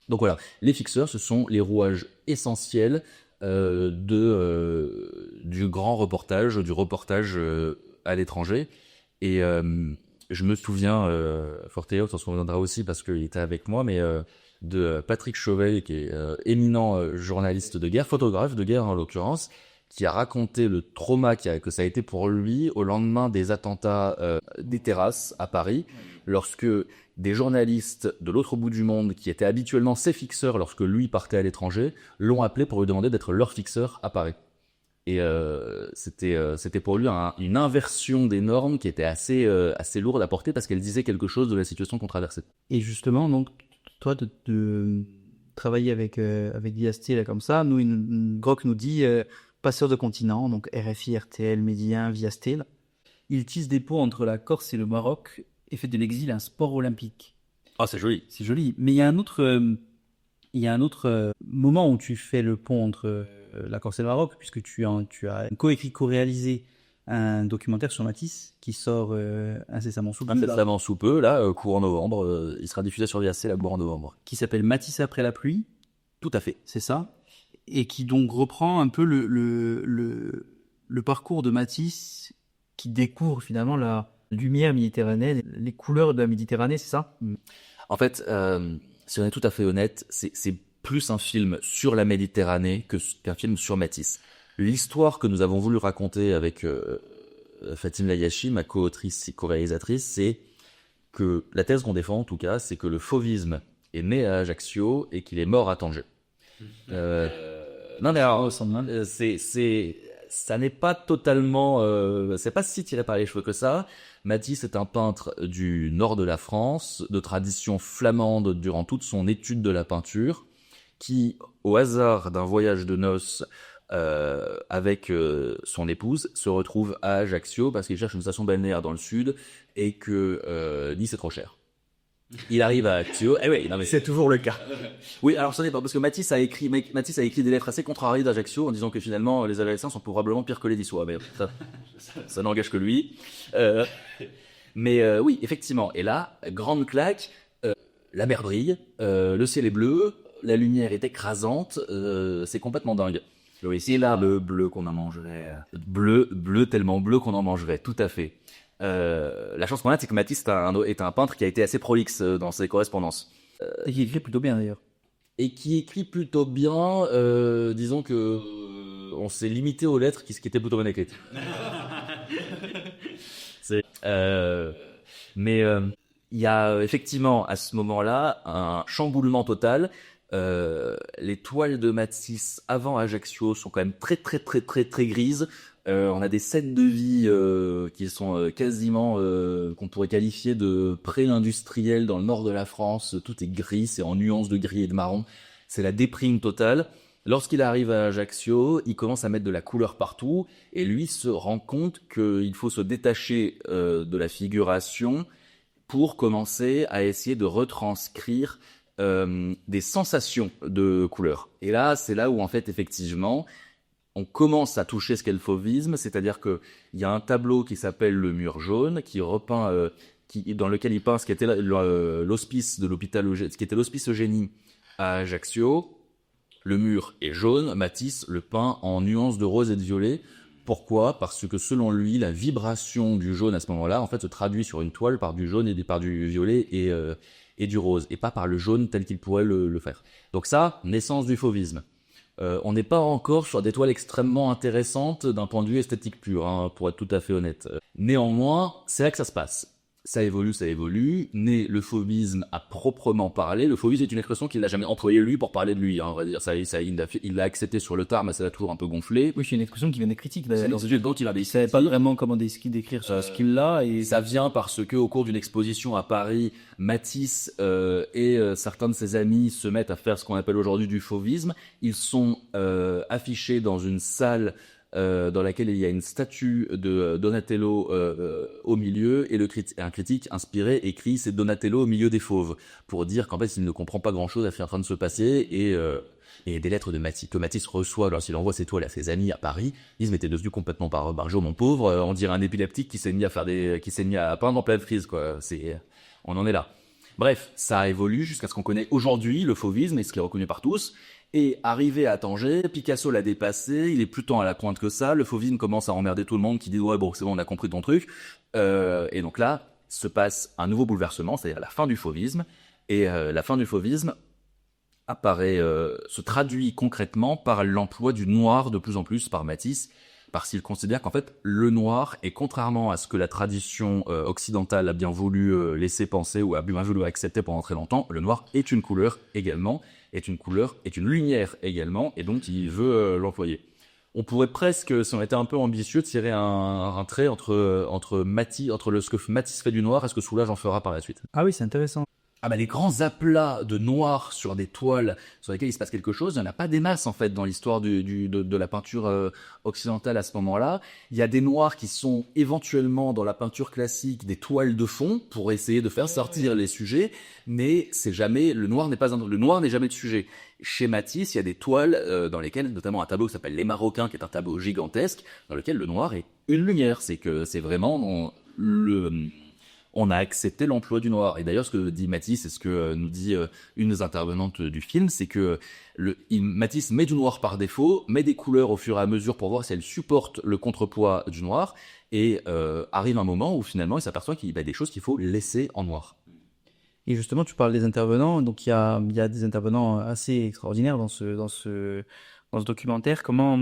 Donc voilà, les fixeurs, ce sont les rouages essentiels du grand reportage, du reportage à l'étranger. Et je me souviens, Forteo s'en souviendra aussi parce qu'il était avec moi, mais de Patrick Chauvet, qui est éminent journaliste de guerre, photographe de guerre en l'occurrence, qui a raconté le trauma que ça a été pour lui au lendemain des attentats des terrasses à Paris, lorsque des journalistes de l'autre bout du monde, qui étaient habituellement ses fixeurs lorsque lui partait à l'étranger, l'ont appelé pour lui demander d'être leur fixeur à Paris. Et c'était pour lui une inversion des normes qui était assez lourde à porter parce qu'elle disait quelque chose de la situation qu'on traversait. Et justement, donc, toi, de travailler avec Viasté, là, comme ça, nous, Grok nous dit passeur de continent, donc RFI, RTL, Médien, Viasté. Il tisse des ponts entre la Corse et le Maroc et fait de l'exil un sport olympique. Ah, c'est joli. C'est joli. Mais il y a un autre moment où tu fais le pont entre la Corse et le Maroc, puisque tu as coécrit, co-réalisé un documentaire sur Matisse qui sort incessamment sous peu. Incessamment sous peu, là, courant novembre. Il sera diffusé sur Viasté, la courant novembre. Qui s'appelle Matisse après la pluie. Tout à fait. C'est ça. Et qui donc reprend un peu le parcours de Matisse, qui découvre finalement la lumière méditerranéenne, les couleurs de la Méditerranée, c'est ça ? En fait, si on est tout à fait honnête, c'est plus un film sur la Méditerranée qu'un film sur Matisse. L'histoire que nous avons voulu raconter avec Fatim Layachi, ma co-autrice et co-réalisatrice, c'est que la thèse qu'on défend en tout cas, c'est que le fauvisme est né à Ajaccio et qu'il est mort à Tanger. Non mais alors, ça n'est pas totalement, c'est pas si tiré par les cheveux que ça. Matisse est un peintre du nord de la France, de tradition flamande durant toute son étude de la peinture, qui, au hasard d'un voyage de noces avec son épouse, se retrouve à Ajaccio parce qu'il cherche une station balnéaire dans le sud et que Nice est trop cher. Il arrive à Ajaccio. Eh oui, non mais c'est toujours le cas. Oui, alors ce n'est pas parce que Matisse a écrit des lettres assez contrariées d'Ajaccio en disant que finalement les Ajaxiens sont probablement pires que les Niçois. Mais ça n'engage que lui. Mais oui, effectivement. Et là, grande claque, la mer brille, le ciel est bleu, la lumière est écrasante, c'est complètement dingue. Oui, c'est là le bleu qu'on en mangerait. Bleu, tellement bleu qu'on en mangerait, tout à fait. La chance qu'on a, c'est que Matisse est un peintre qui a été assez prolixe dans ses correspondances. Et qui écrit plutôt bien d'ailleurs. Et qui écrit plutôt bien, disons que on s'est limité aux lettres qui étaient plutôt bien écrites. Mais il y a effectivement à ce moment-là un chamboulement total. Les toiles de Matisse avant Ajaccio sont quand même très très très très très grises. On a des scènes de vie qui sont quasiment qu'on pourrait qualifier de pré-industriel dans le nord de la France. Tout est gris, c'est en nuances de gris et de marron. C'est la déprime totale. Lorsqu'il arrive à Ajaccio, il commence à mettre de la couleur partout et lui se rend compte qu'il faut se détacher de la figuration pour commencer à essayer de retranscrire des sensations de couleur. Et là, c'est là où en fait effectivement on commence à toucher ce qu'est le fauvisme, c'est-à-dire que il y a un tableau qui s'appelle Le Mur jaune, qui repeint, dans lequel il peint ce qui était l'hospice de l'hôpital, ce qui était l'hospice Eugénie à Ajaccio. Le mur est jaune, Matisse le peint en nuances de rose et de violet. Pourquoi ? Parce que selon lui, la vibration du jaune à ce moment-là, en fait, se traduit sur une toile par du jaune et par du violet et du rose, et pas par le jaune tel qu'il pourrait le faire. Donc ça, naissance du fauvisme. On n'est pas encore sur des toiles extrêmement intéressantes d'un point de vue esthétique pur, hein, pour être tout à fait honnête. Néanmoins, c'est là que ça se passe. ça évolue. Né le fauvisme à proprement parler. Le fauvisme est une expression qu'il n'a jamais employée lui pour parler de lui. On va dire ça, il l'a accepté sur le tard, mais ça l'a toujours un peu gonflé. Oui, c'est une expression qui vient des critiques d'ailleurs. C'est dans ce jeu dont il Il savait pas vraiment comment décrire ce skill-là. Et ça vient parce que au cours d'une exposition à Paris, Matisse et certains de ses amis se mettent à faire ce qu'on appelle aujourd'hui du fauvisme. Ils sont affichés dans une salle dans laquelle il y a une statue de Donatello au milieu, et un critique inspiré écrit « c'est Donatello au milieu des fauves », pour dire qu'en fait il ne comprend pas grand-chose à ce qui est en train de se passer, et des lettres de Matisse, que Matisse reçoit lorsqu'il envoie ses toiles à ses amis à Paris. Ils disent « mais t'es devenu complètement barjot, mon pauvre, on dirait un épileptique qui s'est mis à peindre en pleine frise, quoi. On en est là ». Bref, ça évolue jusqu'à ce qu'on connaît aujourd'hui le fauvisme, et ce qui est reconnu par tous. Et arrivé à Tanger, Picasso l'a dépassé, il est plus tant à la pointe que ça, le fauvisme commence à emmerder tout le monde qui dit « ouais bon c'est bon, on a compris ton truc ». Et donc là, se passe un nouveau bouleversement, c'est-à-dire la fin du fauvisme. Et la fin du fauvisme se traduit concrètement par l'emploi du noir de plus en plus par Matisse, parce qu'il considère qu'en fait le noir est, contrairement à ce que la tradition occidentale a bien voulu laisser penser ou a bien voulu accepter pendant très longtemps, le noir est une couleur également, est une lumière également, et donc il veut l'employer. On pourrait presque, si on était un peu ambitieux, tirer un trait entre ce que Matisse fait du noir et ce que Soulages en fera par la suite. Ah oui, c'est intéressant. Ah bah les grands aplats de noir sur des toiles sur lesquelles il se passe quelque chose, il n'y en a pas des masses en fait dans l'histoire de la peinture occidentale à ce moment-là. Il y a des noirs qui sont éventuellement dans la peinture classique des toiles de fond pour essayer de faire sortir les sujets, mais le noir n'est jamais de sujet. Chez Matisse, il y a des toiles dans lesquelles, notamment un tableau qui s'appelle Les Marocains, qui est un tableau gigantesque, dans lequel le noir est une lumière. C'est vraiment on a accepté l'emploi du noir. Et d'ailleurs, ce que dit Matisse, et ce que nous dit une des intervenantes du film, c'est que Matisse met du noir par défaut, met des couleurs au fur et à mesure pour voir si elles supportent le contrepoids du noir, et arrive un moment où finalement il s'aperçoit qu'il y a des choses qu'il faut laisser en noir. Et justement, tu parles des intervenants, donc il y a des intervenants assez extraordinaires dans ce documentaire. Comment,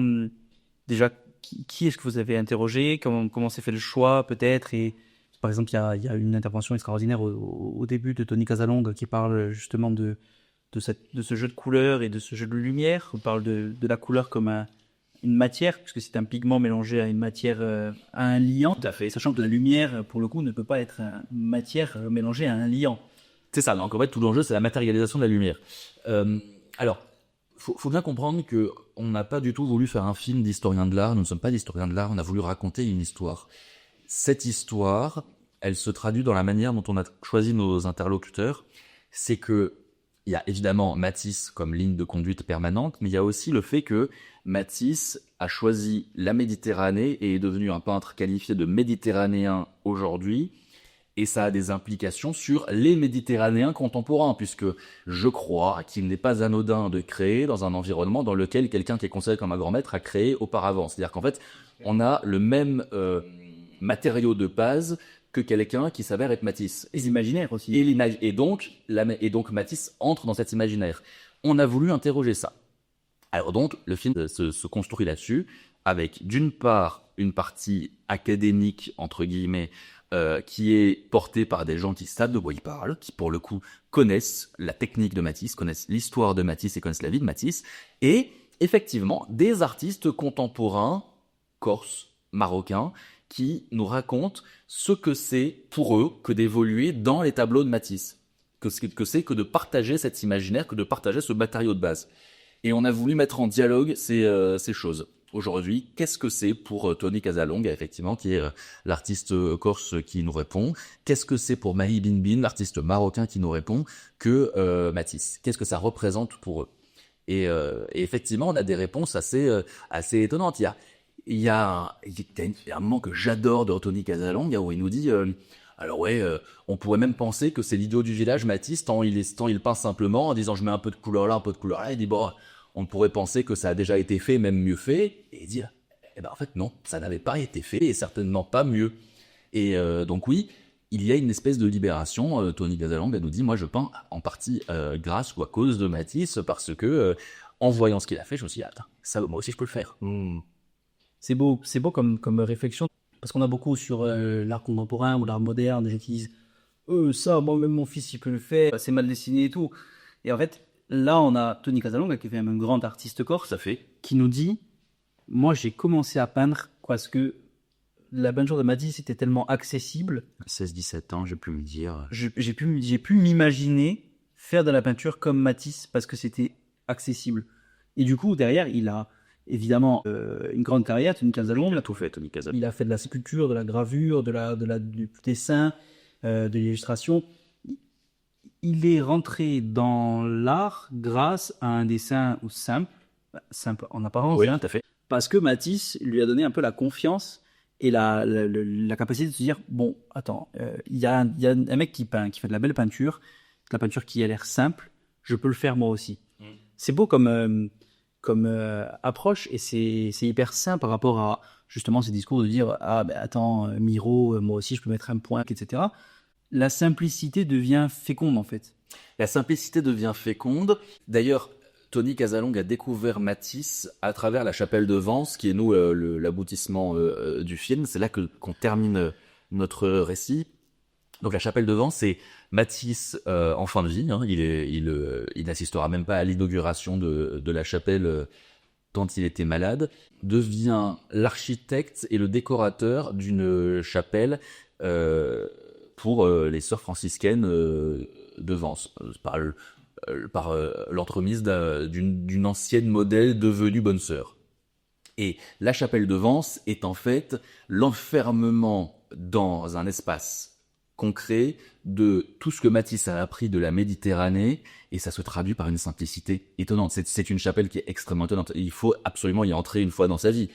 déjà, qui est-ce que vous avez interrogé? Comment s'est fait le choix, peut-être? Et par exemple, il y a une intervention extraordinaire au début de Tony Casalonga qui parle justement de ce jeu de couleurs et de ce jeu de lumière. On parle de la couleur comme une matière, puisque c'est un pigment mélangé à une matière, à un liant. Tout à fait. Sachant que la lumière, pour le coup, ne peut pas être une matière mélangée à un liant. C'est ça, donc en fait tout l'enjeu c'est la matérialisation de la lumière. Alors, faut bien comprendre que on n'a pas du tout voulu faire un film d'historien de l'art, nous ne sommes pas d'historiens de l'art, on a voulu raconter une histoire. Cette histoire, elle se traduit dans la manière dont on a choisi nos interlocuteurs. C'est que il y a évidemment Matisse comme ligne de conduite permanente, mais il y a aussi le fait que Matisse a choisi la Méditerranée et est devenu un peintre qualifié de méditerranéen aujourd'hui. Et ça a des implications sur les Méditerranéens contemporains, puisque je crois qu'il n'est pas anodin de créer dans un environnement dans lequel quelqu'un qui est considéré comme un grand maître a créé auparavant. C'est-à-dire qu'en fait, on a le même matériau de base que quelqu'un qui s'avère être Matisse. Les imaginaires aussi. Et donc Matisse entre dans cet imaginaire. On a voulu interroger ça. Alors donc, le film se construit là-dessus, avec d'une part une partie académique, entre guillemets, qui est porté par des gens qui savent de quoi ils parlent, qui pour le coup connaissent la technique de Matisse, connaissent l'histoire de Matisse et connaissent la vie de Matisse, et effectivement des artistes contemporains, corses, marocains, qui nous racontent ce que c'est pour eux que d'évoluer dans les tableaux de Matisse, que c'est que de partager cet imaginaire, que de partager ce matériau de base. Et on a voulu mettre en dialogue ces choses. Aujourd'hui, qu'est-ce que c'est pour Tony Casalonga, effectivement, qui est l'artiste corse qui nous répond? Qu'est-ce que c'est pour Mahi Binbin, l'artiste marocain qui nous répond, que Matisse? Qu'est-ce que ça représente pour eux? Et effectivement, on a des réponses assez étonnantes. Il y a un moment que j'adore de Tony Casalonga où il nous dit alors ouais, on pourrait même penser que c'est l'idiot du village Matisse, tant il peint simplement en disant je mets un peu de couleur là, un peu de couleur là. Il dit bon, on pourrait penser que ça a déjà été fait, même mieux fait, et dire eh ben en fait non, ça n'avait pas été fait et certainement pas mieux. Et donc oui, il y a une espèce de libération. Tony Casalonga nous dit moi je peins en partie grâce ou à cause de Matisse parce que en voyant ce qu'il a fait, je me suis dit attends, ça moi aussi je peux le faire. C'est beau comme réflexion. parce qu'on a beaucoup sur l'art contemporain ou l'art moderne, des gens qui disent ça, moi même mon fils il peut le faire, c'est mal dessiné et tout. Et en fait, là on a Tony Casalonga qui est quand même un grand artiste corse, Ça fait. qui nous dit, moi j'ai commencé à peindre parce que la peinture de Matisse était tellement accessible, 16-17 ans, j'ai pu me dire. j'ai pu m'imaginer faire de la peinture comme Matisse parce que c'était accessible. Et du coup, derrière, il a évidemment une grande carrière, Tony Casalonga. Il a tout fait, Tony Casalonga. Il a fait de la sculpture, de la gravure, du dessin, de l'illustration. Il est rentré dans l'art grâce à un dessin simple en apparence, Oui, hein, tout à fait. parce que Matisse lui a donné un peu la confiance et la capacité de se dire, bon, attends, il y a un mec qui peint, qui fait de la belle peinture, de la peinture qui a l'air simple, je peux le faire moi aussi. C'est beau comme approche, et c'est hyper sain par rapport à justement ces discours de dire, ah ben attends, Miro, moi aussi je peux mettre un point, etc. La simplicité devient féconde en fait. La simplicité devient féconde. D'ailleurs, Tony Casalonga a découvert Matisse à travers La Chapelle de Vence, qui est nous l'aboutissement du film. C'est là qu'on termine notre récit. Donc La Chapelle de Vence, c'est Matisse en fin de vie. Hein. Il n'assistera même pas à l'inauguration de la chapelle tant il était malade. Devient l'architecte et le décorateur d'une chapelle pour les sœurs franciscaines de Vence, par l'entremise d'une ancienne modèle devenue bonne sœur. Et la chapelle de Vence est en fait l'enfermement dans un espace concret de tout ce que Matisse a appris de la Méditerranée, et ça se traduit par une simplicité étonnante. C'est une chapelle qui est extrêmement étonnante. Il faut absolument y entrer une fois dans sa vie.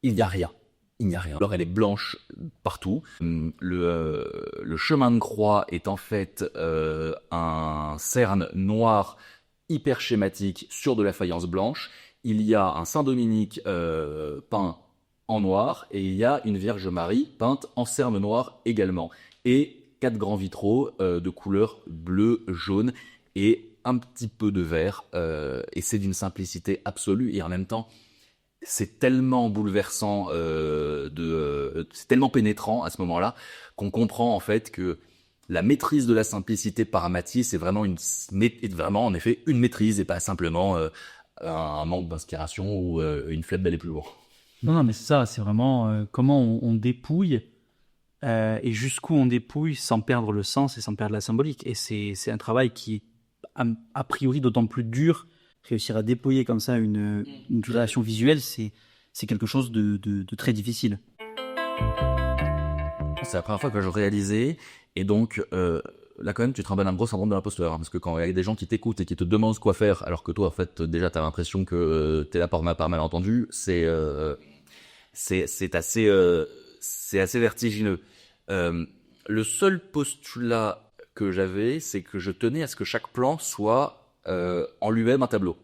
Il n'y a rien. Il n'y a rien. Alors elle est blanche partout. Le chemin de croix est en fait un cerne noir hyper schématique sur de la faïence blanche. Il y a un Saint-Dominique peint en noir, et il y a une Vierge Marie peinte en cerne noir également. Et 4 grands vitraux de couleur bleu, jaune et un petit peu de vert. Et c'est d'une simplicité absolue, et en même temps, c'est tellement bouleversant, c'est tellement pénétrant à ce moment-là, qu'on comprend en fait que la maîtrise de la simplicité par Matisse est vraiment en effet une maîtrise, et pas simplement un manque d'inspiration ou une flemme d'aller plus loin. Non, mais c'est ça, c'est vraiment comment on dépouille et jusqu'où on dépouille sans perdre le sens et sans perdre la symbolique. Et c'est un travail qui est a priori d'autant plus dur. Réussir à dépouiller comme ça une création visuelle, c'est quelque chose de très difficile. C'est la première fois que je réalisais, et donc là quand même tu te remballes un gros syndrome de l'imposteur, hein, parce que quand il y a des gens qui t'écoutent et qui te demandent quoi faire, alors que toi en fait déjà t'as l'impression que t'es là par malentendu, c'est assez vertigineux. Le seul postulat que j'avais, c'est que je tenais à ce que chaque plan soit en lui-même un tableau.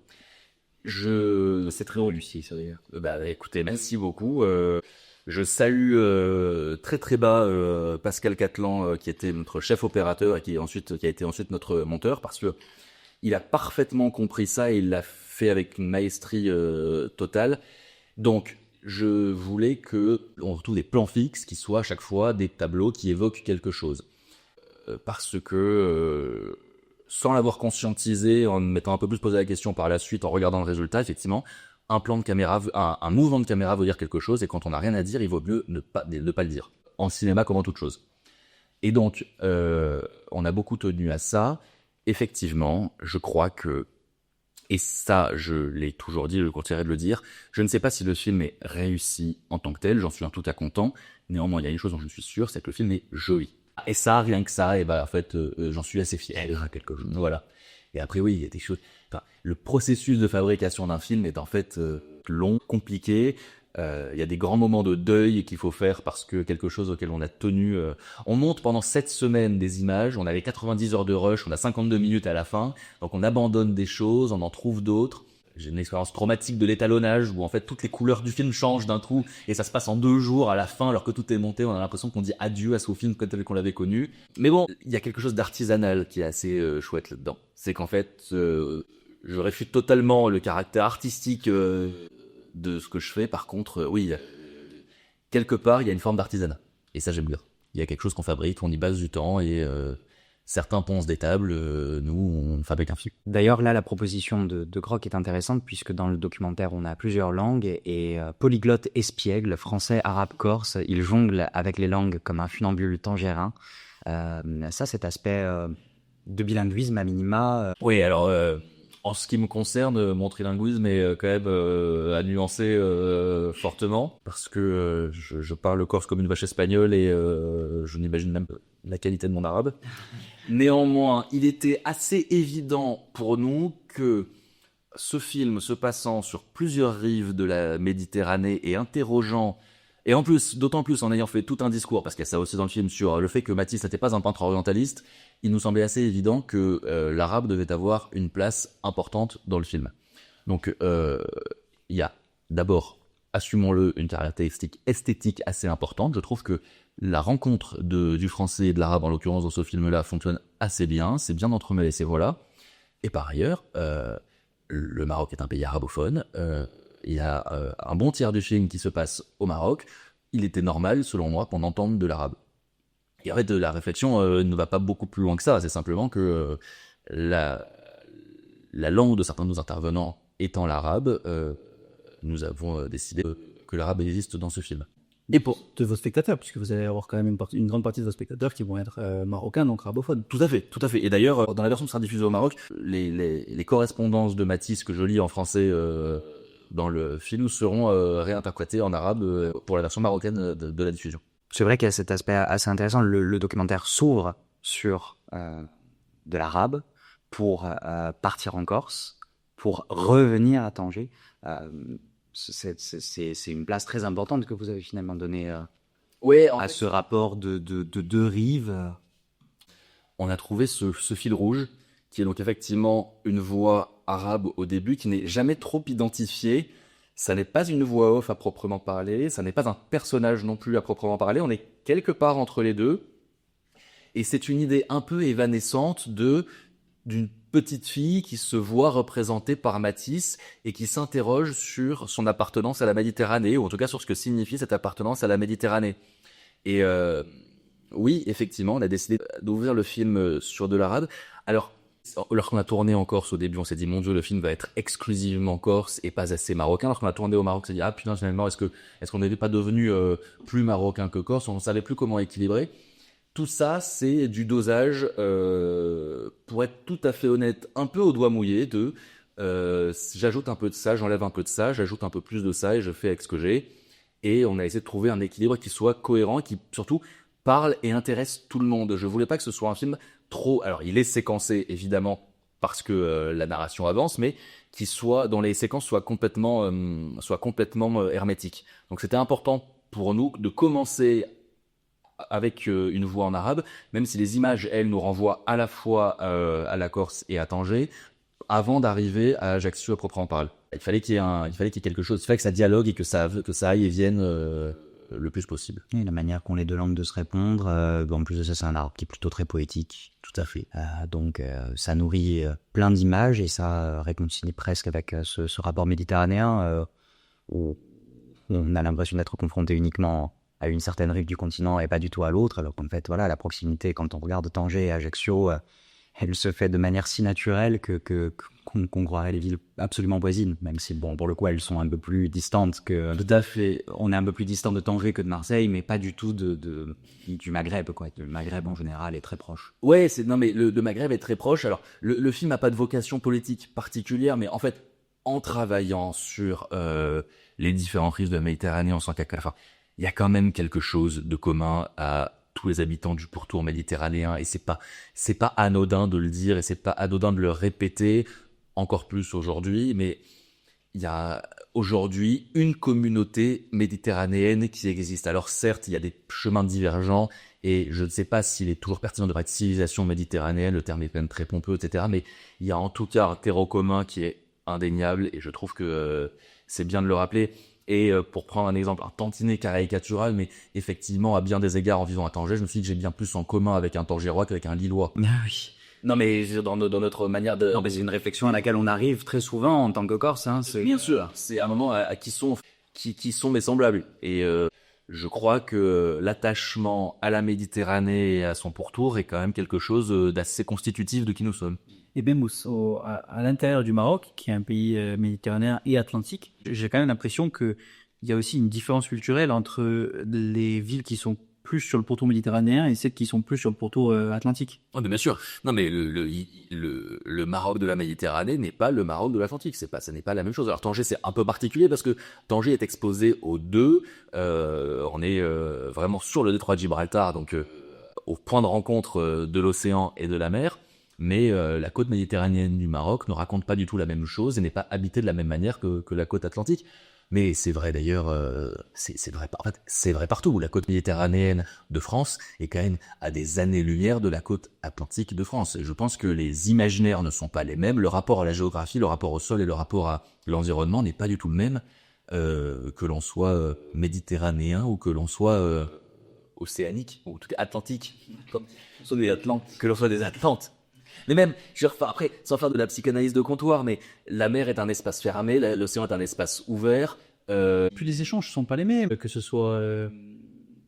C'est très haut, Lucie, ça veut dire. Bah écoutez, merci beaucoup. Je salue très très bas Pascal Catlan, qui était notre chef opérateur et qui a été ensuite notre monteur, parce que il a parfaitement compris ça et il l'a fait avec une maestrie totale. Donc je voulais que on retrouve des plans fixes qui soient à chaque fois des tableaux qui évoquent quelque chose, parce que sans l'avoir conscientisé, en me mettant un peu plus posé la question par la suite, en regardant le résultat, effectivement, un plan de caméra, un mouvement de caméra veut dire quelque chose, et quand on n'a rien à dire, il vaut mieux ne pas le dire. En cinéma, comme en toute chose. Et donc, on a beaucoup tenu à ça. Effectivement, je crois que, et ça, je l'ai toujours dit, je continuerai de le dire, je ne sais pas si le film est réussi en tant que tel, j'en suis un tout à content. Néanmoins, il y a une chose dont je suis sûr, c'est que le film est joli. Et ça, rien que ça, et en fait, j'en suis assez fier. Quelque chose. Voilà. Et après, oui, il y a des choses. Enfin, le processus de fabrication d'un film est en fait long, compliqué. Il y a des grands moments de deuil qu'il faut faire parce que quelque chose auquel on a tenu. On monte pendant 7 semaines des images. On avait 90 heures de rush. On a 52 minutes à la fin. Donc on abandonne des choses, on en trouve d'autres. J'ai une expérience traumatique de l'étalonnage où en fait toutes les couleurs du film changent d'un coup et ça se passe en 2 jours à la fin alors que tout est monté. On a l'impression qu'on dit adieu à ce film tel qu'on l'avait connu. Mais bon, il y a quelque chose d'artisanal qui est assez chouette là-dedans. C'est qu'en fait, je réfute totalement le caractère artistique de ce que je fais. Par contre, oui, quelque part, il y a une forme d'artisanat. Et ça, j'aime bien. Il y a quelque chose qu'on fabrique, on y passe du temps, et certains poncent des tables, nous, on fabrique un film. D'ailleurs, là, la proposition de Grock est intéressante puisque dans le documentaire, on a plusieurs langues et polyglotte espiègle, français, arabe, corse, il jongle avec les langues comme un funambule tangérin. Ça, cet aspect de bilinguisme à minima. Oui, alors, en ce qui me concerne, mon trilinguisme est quand même à nuancer fortement, parce que je parle corse comme une vache espagnole et je n'imagine même pas la qualité de mon arabe. Néanmoins, il était assez évident pour nous que ce film se passant sur plusieurs rives de la Méditerranée et interrogeant, et en plus, d'autant plus en ayant fait tout un discours, parce qu'il y a ça aussi dans le film, sur le fait que Matisse n'était pas un peintre orientaliste, il nous semblait assez évident que l'arabe devait avoir une place importante dans le film. Donc, il y a d'abord, assumons-le, une caractéristique esthétique assez importante. Je trouve que la rencontre du français et de l'arabe, en l'occurrence dans ce film-là, fonctionne assez bien, c'est bien entremêlé, ces voix-là. Et par ailleurs, le Maroc est un pays arabophone, il y a un bon tiers du film qui se passe au Maroc, il était normal, selon moi, qu'on entende de l'arabe. Et en fait, la réflexion ne va pas beaucoup plus loin que ça, c'est simplement que la langue de certains de nos intervenants étant l'arabe, nous avons décidé que l'arabe existe dans ce film. Et pour de vos spectateurs, puisque vous allez avoir quand même une grande partie de vos spectateurs qui vont être marocains, donc arabophones. Tout à fait, tout à fait. Et d'ailleurs, dans la version qui sera diffusée au Maroc, les correspondances de Matisse que je lis en français dans le film seront réinterprétées en arabe pour la version marocaine de la diffusion. C'est vrai qu'il y a cet aspect assez intéressant. Le documentaire s'ouvre sur de l'arabe pour partir en Corse, pour revenir à Tanger. C'est une place très importante que vous avez finalement donnée à ce rapport de deux rives. On a trouvé ce fil rouge, qui est donc effectivement une voix arabe au début, qui n'est jamais trop identifiée. Ça n'est pas une voix off à proprement parler, ça n'est pas un personnage non plus à proprement parler, on est quelque part entre les deux. Et c'est une idée un peu évanescente d'une petite fille qui se voit représentée par Matisse et qui s'interroge sur son appartenance à la Méditerranée, ou en tout cas sur ce que signifie cette appartenance à la Méditerranée. Et oui, effectivement, on a décidé d'ouvrir le film sur de l'arabe. Alors, lorsqu'on a tourné en Corse au début, on s'est dit, mon Dieu, le film va être exclusivement corse et pas assez marocain. Lorsqu'on a tourné au Maroc, on s'est dit, ah putain, finalement, est-ce qu'on n'était pas devenu plus marocain que corse? On ne savait plus comment équilibrer. Tout ça, c'est du dosage, pour être tout à fait honnête, un peu au doigt mouillé j'ajoute un peu de ça, j'enlève un peu de ça, j'ajoute un peu plus de ça et je fais avec ce que j'ai. Et on a essayé de trouver un équilibre qui soit cohérent, qui surtout parle et intéresse tout le monde. Je voulais pas que ce soit un film trop... Alors, il est séquencé, évidemment, parce que la narration avance, mais dont les séquences soient complètement hermétiques. Donc, c'était important pour nous de commencer avec une voix en arabe, même si les images, elles, nous renvoient à la fois à la Corse et à Tanger, avant d'arriver à Ajaccio à proprement parler. Il fallait qu'il y ait quelque chose, il fallait que ça dialogue et que ça aille et vienne le plus possible. Et la manière qu'ont les deux langues de se répondre, en plus de ça, c'est un arabe qui est plutôt très poétique. Tout à fait. Donc ça nourrit plein d'images et ça réconcilie presque avec ce rapport méditerranéen où on a l'impression d'être confronté uniquement à une certaine rive du continent et pas du tout à l'autre, alors qu'en fait, voilà, la proximité, quand on regarde Tanger et Ajaccio, elle se fait de manière si naturelle qu'on croirait les villes absolument voisines, même si, bon, pour le coup, elles sont un peu plus distantes que... Tout à fait. On est un peu plus distant de Tanger que de Marseille, mais pas du tout du Maghreb, quoi. Le Maghreb, en général, est très proche. Ouais, non, mais le Maghreb est très proche. Alors, le film n'a pas de vocation politique particulière, mais en fait, en travaillant sur les différentes rives de la Méditerranée, on sent qu'il y a quand même quelque chose de commun à tous les habitants du pourtour méditerranéen, et c'est pas anodin de le dire, et c'est pas anodin de le répéter, encore plus aujourd'hui, mais il y a aujourd'hui une communauté méditerranéenne qui existe. Alors certes, il y a des chemins divergents, et je ne sais pas s'il est toujours pertinent de parler de civilisation méditerranéenne, le terme est quand même très pompeux, etc., mais il y a en tout cas un terreau commun qui est indéniable, et je trouve que c'est bien de le rappeler. Et pour prendre un exemple, un tantinet caricatural, mais effectivement, à bien des égards, en vivant à Tanger, je me suis dit que j'ai bien plus en commun avec un Tangérois qu'avec un Lillois. Ah oui. Non, mais dans notre manière de... Non, mais c'est une réflexion à laquelle on arrive très souvent en tant que Corse. Hein, bien sûr, c'est un moment à qui sont mes semblables. Et je crois que l'attachement à la Méditerranée et à son pourtour est quand même quelque chose d'assez constitutif de qui nous sommes. Et même à l'intérieur du Maroc, qui est un pays méditerranéen et atlantique, j'ai quand même l'impression qu'il y a aussi une différence culturelle entre les villes qui sont plus sur le pourtour méditerranéen et celles qui sont plus sur le pourtour atlantique. Oh, mais bien sûr. Non, mais le Maroc de la Méditerranée n'est pas le Maroc de l'Atlantique. Ça n'est pas la même chose. Alors Tanger, c'est un peu particulier parce que Tanger est exposé aux deux. On est vraiment sur le détroit de Gibraltar, donc au point de rencontre de l'océan et de la mer. Mais la côte méditerranéenne du Maroc ne raconte pas du tout la même chose et n'est pas habitée de la même manière que la côte atlantique. Mais c'est vrai d'ailleurs, c'est vrai partout. La côte méditerranéenne de France est quand même à des années-lumière de la côte atlantique de France. Et je pense que les imaginaires ne sont pas les mêmes. Le rapport à la géographie, le rapport au sol et le rapport à l'environnement n'est pas du tout le même que l'on soit méditerranéen ou que l'on soit océanique, ou en tout cas atlantique, comme soit des Atlantes, que l'on soit des Atlantes. Mais même, après, sans faire de la psychanalyse de comptoir, mais la mer est un espace fermé, l'océan est un espace ouvert. Puis les échanges ne sont pas les mêmes, que ce soit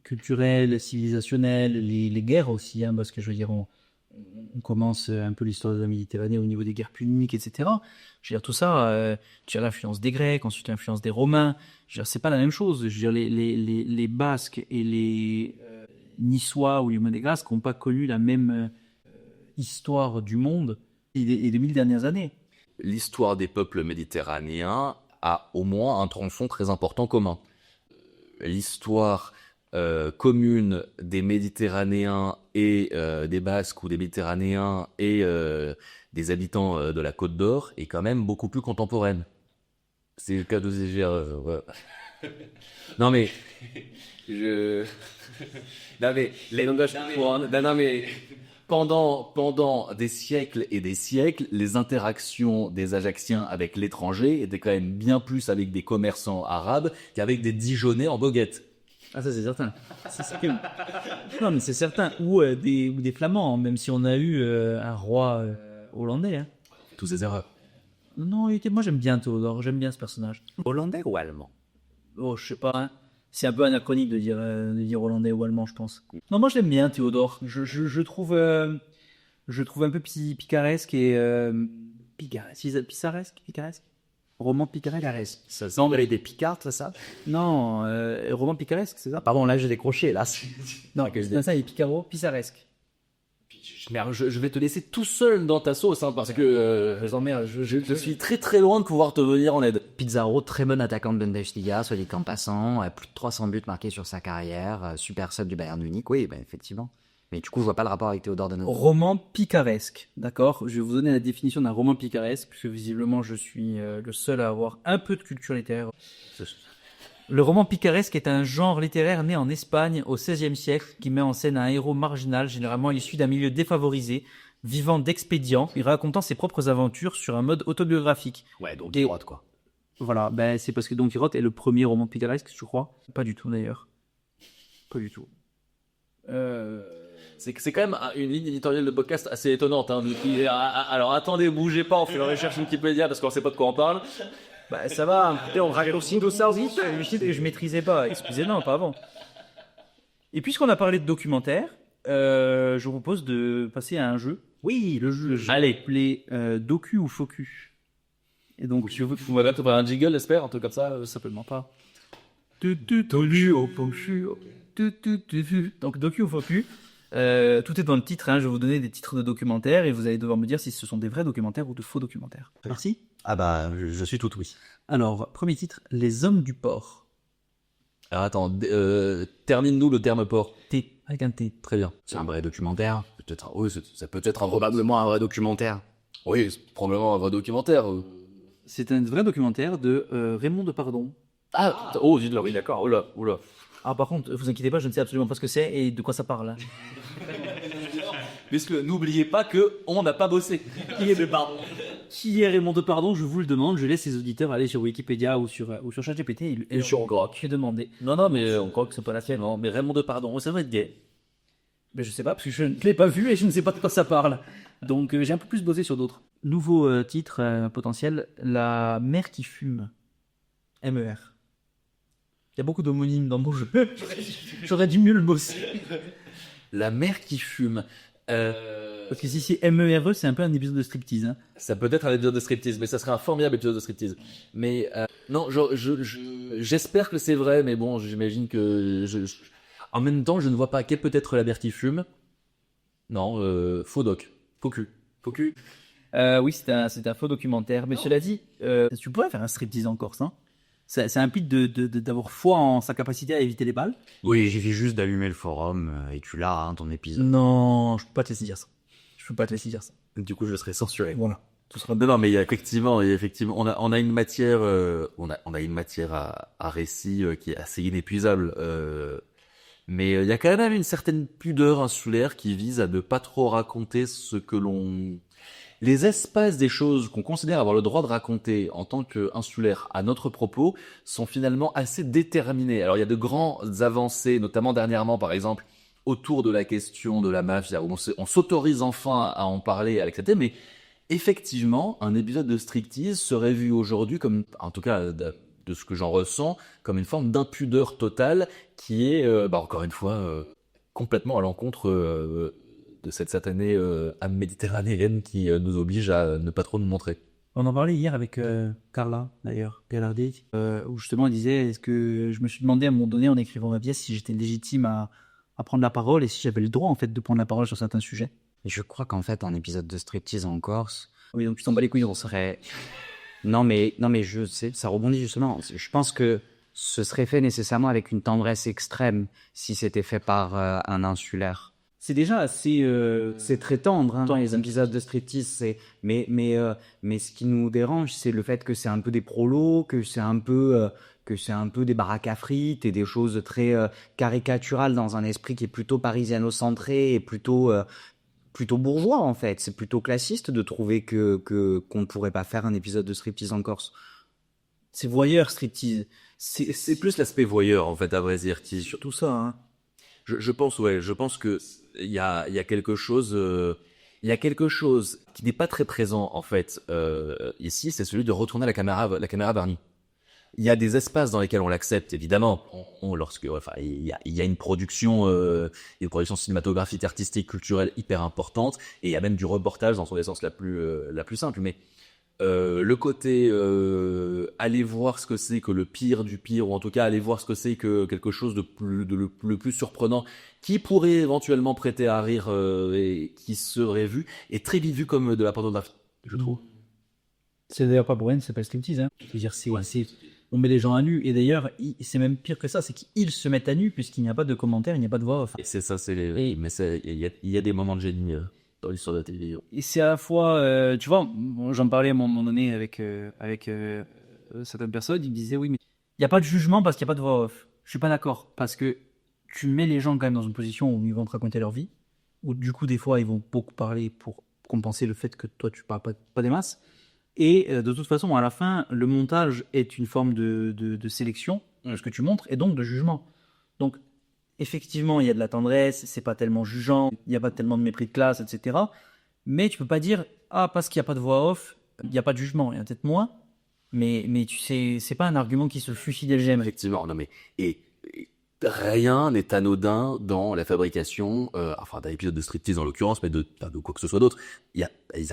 culturel, civilisationnel, les guerres aussi, hein, parce que je veux dire, on commence un peu l'histoire de la Méditerranée au niveau des guerres puniques, etc. Je veux dire, tout ça, tu as l'influence des Grecs, ensuite l'influence des Romains. Je veux dire, c'est pas la même chose. Je veux dire, les Basques et les Niçois ou les Monégasques n'ont pas connu la même histoire du monde et des 1000 dernières années. L'histoire des peuples méditerranéens a au moins un tronçon très important commun. L'histoire commune des Méditerranéens et des Basques ou des Méditerranéens et des habitants de la Côte d'Or est quand même beaucoup plus contemporaine. C'est le cas de Zégère. Ouais. Non mais non mais les langages. Non mais pendant des siècles et des siècles, les interactions des Ajacciens avec l'étranger étaient quand même bien plus avec des commerçants arabes qu'avec des Dijonnais en baguette. Ah, ça c'est certain. Non mais c'est certain. Ou des Flamands, même si on a eu un roi hollandais. Hein. Tous ces erreurs. Non, moi j'aime bien Théodore, j'aime bien ce personnage. Hollandais ou allemand? Oh, je sais pas. Hein. C'est un peu anachronique de dire hollandais ou allemand, je pense. Non, moi je l'aime bien Théodore. Je trouve un peu picaresque et picaresque. Roman picaresque. Ça semble des picards, c'est ça? Non, roman picaresque, c'est ça? Pardon, là j'ai décroché, là. Non, c'est ça, il est picaro, picaresque. Merde, je vais te laisser tout seul dans ta sauce, hein, parce que je suis très très loin de pouvoir te venir en aide. Pizarro, très bon attaquant de Bundesliga, soit dit qu'en passant, plus de 300 buts marqués sur sa carrière, super sub du Bayern Munich, oui, ben, effectivement. Mais du coup, je vois pas le rapport avec Théodore de Nodon. Roman picaresque, d'accord? Je vais vous donner la définition d'un roman picaresque, puisque visiblement je suis le seul à avoir un peu de culture littéraire. Le roman picaresque est un genre littéraire né en Espagne au XVIe siècle qui met en scène un héros marginal, généralement issu d'un milieu défavorisé, vivant d'expédients et racontant ses propres aventures sur un mode autobiographique. Ouais, Don Quichotte, quoi. Voilà, ben c'est parce que Don Quichotte est le premier roman picaresque, je crois. Pas du tout d'ailleurs. Pas du tout. C'est quand même une ligne éditoriale de podcast assez étonnante. Hein, alors attendez, bougez pas, on fait la recherche Wikipédia parce qu'on sait pas de quoi on parle. Bah ça va, on raccourcit tout ça aussi, je maîtrisais pas, excusez-moi, pas avant. Et puisqu'on a parlé de documentaire, je vous propose de passer à un jeu. Oui, le jeu. Allez, les docu ou focus. Et donc, je vous on va mettre un jingle, j'espère, un truc comme ça, simplement pas. Donc, docu ou focus. Tout est dans le titre, hein. Je vais vous donner des titres de documentaires et vous allez devoir me dire si ce sont des vrais documentaires ou de faux documentaires. Merci. Ah bah, je suis tout oui. Alors, premier titre, Les Hommes du Port. Alors attends, termine-nous le terme port. T, avec un T. Très bien. C'est un vrai documentaire. Oui, ça peut être probablement un vrai documentaire. Oui, c'est probablement un vrai documentaire. C'est un vrai documentaire de Raymond Depardon. Ah, oh, dis-le, oui, d'accord. Oula. Ah, par contre, vous inquiétez pas, je ne sais absolument pas ce que c'est et de quoi ça parle. Hein. Puisque n'oubliez pas que on n'a pas bossé. Qui est Raymond Depardon? Je vous le demande. Je laisse les auditeurs aller sur Wikipédia ou sur ChatGPT et sur Grok. Je vais demander. Non, mais on croit que c'est pas la tienne. Non, mais Raymond Depardon, ça va être gay. Mais je sais pas, parce que je ne l'ai pas vu et je ne sais pas de quoi ça parle. Donc j'ai un peu plus bossé sur d'autres. Nouveau titre potentiel, La mer qui fume. MER. Il y a beaucoup d'homonymes dans mon jeu. J'aurais dû mieux le bosser. La mère qui fume. Parce que si c'est MERE, c'est un peu un épisode de striptease. Hein. Ça peut être un épisode de striptease, mais ça serait un formidable épisode de striptease. Mais non, j'espère que c'est vrai, mais bon, j'imagine que... En même temps, je ne vois pas quelle peut être la mère qui fume. Non, faux doc. Faux cul. Faux cul. Oui, c'est un faux documentaire. Mais cela dit, tu pourrais faire un striptease en Corse. Hein. Ça implique d'avoir foi en sa capacité à éviter les balles. Oui, il suffit juste d'allumer le forum et tu l'as, hein, ton épisode. Non, je peux pas te laisser dire ça. Je peux pas te laisser dire ça. Du coup, je serai censuré. Voilà. Tout sera Non, mais il y a effectivement, on a une matière, on a une matière à récit qui est assez inépuisable. Mais il y a quand même une certaine pudeur insulaire qui vise à ne pas trop raconter ce que l'on... Les espaces des choses qu'on considère avoir le droit de raconter en tant qu'insulaires à notre propos sont finalement assez déterminés. Alors il y a de grandes avancées, notamment dernièrement par exemple, autour de la question de la mafia, où on s'autorise enfin à en parler, à l'accepter, mais effectivement, un épisode de striptease serait vu aujourd'hui comme, en tout cas de ce que j'en ressens, comme une forme d'impudeur totale qui est, encore une fois, complètement à l'encontre de cette satanée âme méditerranéenne qui nous oblige à ne pas trop nous montrer. On en parlait hier avec Carla, d'ailleurs, Gallardi, où justement elle disait, est-ce que je me suis demandé à un moment donné en écrivant ma pièce si j'étais légitime à prendre la parole et si j'avais le droit en fait de prendre la parole sur certains sujets. Et je crois qu'en fait, un épisode de striptease en Corse... Oui, donc tu t'en bats les couilles, on serait... Non mais je sais, ça rebondit justement. Je pense que ce serait fait nécessairement avec une tendresse extrême si c'était fait par un insulaire. C'est déjà assez... C'est très tendre, hein, les épisodes de striptease. Mais ce qui nous dérange, c'est le fait que c'est un peu des prolos, que c'est un peu des baraques à frites et des choses très caricaturales dans un esprit qui est plutôt parisiano-centré et plutôt bourgeois en fait. C'est plutôt classiste de trouver qu'on ne pourrait pas faire un épisode de striptease en Corse. C'est voyeur striptease. C'est plus l'aspect voyeur en fait, à vrai dire, qui surtout ça. Hein. Je pense que il y a quelque chose qui n'est pas très présent en fait ici, c'est celui de retourner la caméra vernie. Il y a des espaces dans lesquels on l'accepte évidemment. Il y a une production cinématographique, artistique, culturelle hyper importante, et il y a même du reportage dans son essence la plus simple. Mais le côté aller voir ce que c'est que le pire du pire, ou en tout cas aller voir ce que c'est que quelque chose le plus surprenant qui pourrait éventuellement prêter à rire et qui serait vu, est très vite vu comme de la pornographie, je trouve. C'est d'ailleurs pas pour rien, ça s'appelle striptease. Hein. Je veux dire, on met les gens à nu, et d'ailleurs c'est même pire que ça, c'est qu'ils se mettent à nu puisqu'il n'y a pas de commentaires, il n'y a pas de voix off. Et c'est ça, mais il y a des moments de génie dans l'histoire de la télévision. Et c'est à la fois, tu vois, j'en parlais à un moment donné avec certaines personnes, ils me disaient oui, mais il n'y a pas de jugement parce qu'il n'y a pas de voix off. Je suis pas d'accord, parce que tu mets les gens quand même dans une position où ils vont te raconter leur vie, où du coup des fois ils vont beaucoup parler pour compenser le fait que toi tu parles pas des masses. Et de toute façon, à la fin, le montage est une forme de sélection de ce que tu montres et donc de jugement. Donc, effectivement, il y a de la tendresse, c'est pas tellement jugeant, il n'y a pas tellement de mépris de classe, etc. Mais tu peux pas dire, parce qu'il n'y a pas de voix off, il n'y a pas de jugement. Il y en a peut-être moins, mais tu sais, c'est pas un argument qui se suffit d'elle-même. Effectivement, non mais... Et rien n'est anodin dans la fabrication, d'un épisode de striptease en l'occurrence, mais de quoi que ce soit d'autre.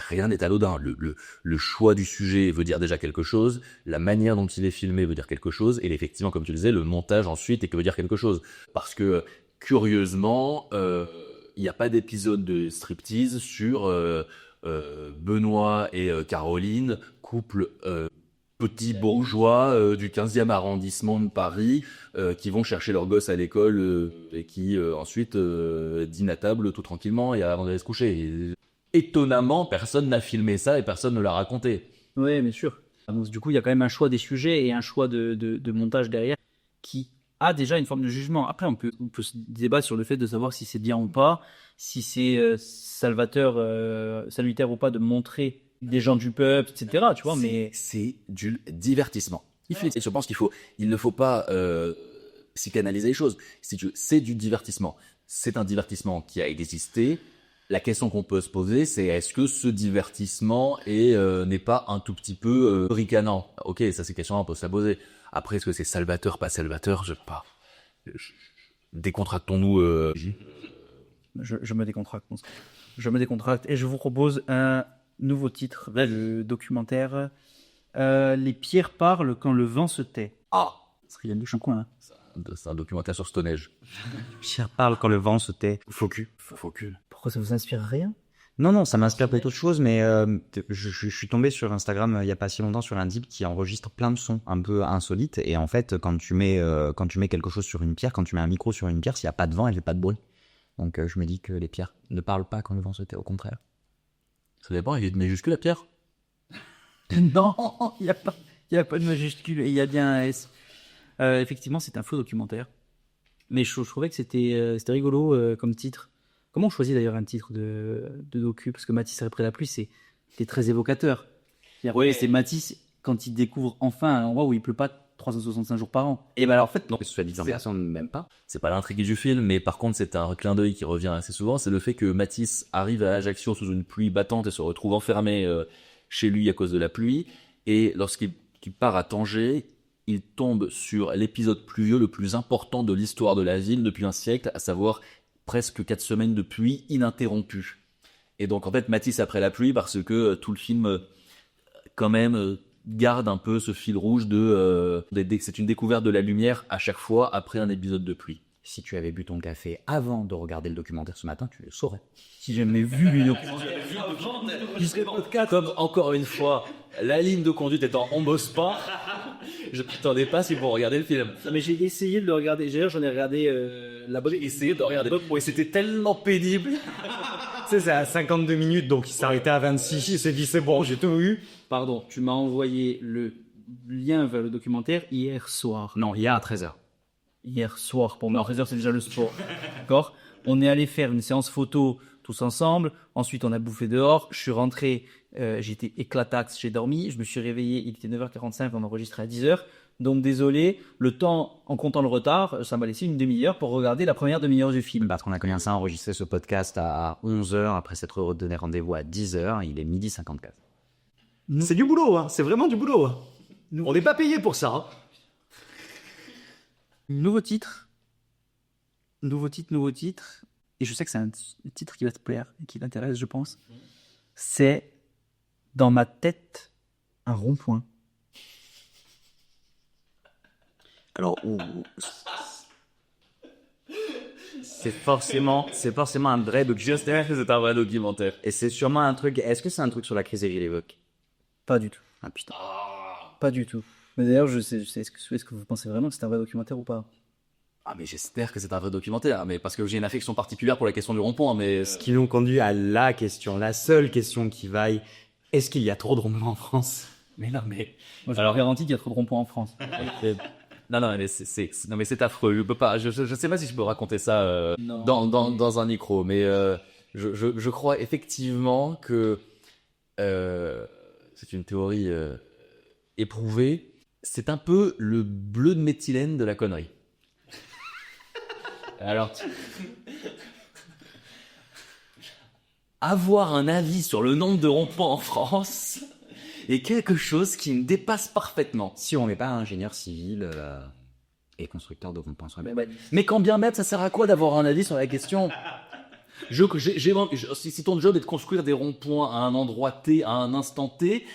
Rien n'est anodin. Le choix du sujet veut dire déjà quelque chose, la manière dont il est filmé veut dire quelque chose, et effectivement, comme tu le disais, le montage ensuite veut dire quelque chose. Parce que, curieusement, il n'y a pas d'épisode de striptease sur Benoît et Caroline, couple... petits bourgeois du 15e arrondissement de Paris qui vont chercher leur gosse à l'école et qui ensuite dînent à table tout tranquillement et avant d'aller se coucher. Et, étonnamment, personne n'a filmé ça et personne ne l'a raconté. Oui, bien sûr. Donc, du coup, il y a quand même un choix des sujets et un choix de montage derrière qui a déjà une forme de jugement. Après, on peut se débattre sur le fait de savoir si c'est bien ou pas, si c'est salutaire ou pas de montrer des gens du peuple, etc. Tu vois, mais c'est du divertissement. Je pense il ne faut pas psychanalyser les choses. C'est du divertissement. C'est un divertissement qui a existé. La question qu'on peut se poser, c'est est-ce que ce divertissement n'est pas un tout petit peu ricanant? Ok, ça c'est question on peut se la poser. Après, est-ce que c'est salvateur, pas salvateur? Je sais pas. Décontractons-nous. Je me décontracte. Je me décontracte et je vous propose un nouveau titre de documentaire. Les pierres parlent quand le vent se tait. Ah, C'est Yann de Chancoin. Hein. c'est un documentaire sur Stonehenge. Pierre parle quand le vent se tait. Faux cul. Pourquoi ça vous inspire rien? Non, ça m'inspire peut-être autre chose, mais je suis tombé sur Instagram il y a pas si longtemps sur un type qui enregistre plein de sons un peu insolites. Et en fait, quand tu mets quelque chose sur une pierre, quand tu mets un micro sur une pierre, s'il n'y a pas de vent, elle fait pas de bruit. Donc je me dis que les pierres ne parlent pas quand le vent se tait, au contraire. Ça dépend, il y a une majuscule la pierre? Non, il y a pas de majuscule et il y a bien un S. Effectivement, c'est un faux documentaire. Mais je trouvais que c'était rigolo comme titre. Comment on choisit d'ailleurs un titre de docu? Parce que Matisse après la pluie, c'était très évocateur. Oui. C'est Matisse quand il découvre enfin un endroit où il pleut pas 365 jours par an. Et ben alors en fait, non, que ce soit dit en personne, même pas. C'est pas l'intrigue du film, mais par contre, c'est un clin d'œil qui revient assez souvent. C'est le fait que Matisse arrive à Ajaccio sous une pluie battante et se retrouve enfermé chez lui à cause de la pluie. Et lorsqu'il part à Tanger, il tombe sur l'épisode pluvieux le plus important de l'histoire de la ville depuis un siècle, à savoir presque 4 semaines de pluie ininterrompue. Et donc, en fait, Matisse après la pluie, parce que tout le film, quand même, garde un peu ce fil rouge c'est une découverte de la lumière à chaque fois après un épisode de pluie. Si tu avais bu ton café avant de regarder le documentaire ce matin, tu le saurais. Si jamais vu le documentaire, Comme encore une fois, la ligne de conduite étant on bosse pas, je m'attendais pas si pour regarder le film. mais j'ai essayé de le regarder. D'ailleurs, j'en ai regardé la bonne. J'ai essayé de regarder. Et c'était tellement pénible. Tu sais, c'est à 52 minutes, donc il s'est arrêté à 26. Il s'est dit, c'est bon, j'ai tout eu. Pardon, tu m'as envoyé le lien vers le documentaire hier soir. Non, hier à 13h. Hier soir, pour moi, 13h, c'est déjà le sport. D'accord? On est allé faire une séance photo tous ensemble. Ensuite, on a bouffé dehors. Je suis rentré, j'étais éclatax, j'ai dormi. Je me suis réveillé, il était 9h45, on enregistrait à 10h. Donc, désolé, le temps, en comptant le retard, ça m'a laissé une demi-heure pour regarder la première demi-heure du film. Parce qu'on a commencé à enregistrer ce podcast à 11h, après s'être redonné rendez-vous à 10h. Il est 12h54. C'est du boulot, hein. C'est vraiment du boulot. Hein. On n'est pas payé pour ça. Hein. Nouveau titre. Et je sais que c'est un titre qui va te plaire et qui t'intéresse, je pense. C'est Dans ma tête, un rond-point. Alors, c'est forcément un vrai documentaire. C'est un vrai documentaire. Et c'est sûrement un truc. Est-ce que c'est un truc sur la crise des Gilets évoque? Pas du tout. Ah putain. Pas du tout. Mais d'ailleurs, est-ce que vous pensez vraiment que c'est un vrai documentaire ou pas? Ah mais j'espère que c'est un vrai documentaire, mais parce que j'ai une affection particulière pour la question du rond-point, mais Ce qui nous conduit à la question, la seule question qui vaille. Est-ce qu'il y a trop de ronds-points en France? mais non mais Moi, je vous garantis qu'il y a trop de ronds-points en France. non mais c'est affreux. Je peux pas. Je sais pas si je peux raconter ça Non. dans un micro, mais je crois effectivement que c'est une théorie éprouvée. C'est un peu le bleu de méthylène de la connerie. Alors, avoir un avis sur le nombre de ronds-points en France est quelque chose qui me dépasse parfaitement. Si on n'est pas ingénieur civil et constructeur de ronds-points sur la Mais quand bien même, ça sert à quoi d'avoir un avis sur la question? Si ton job est de construire des ronds-points à un endroit T, à un instant T,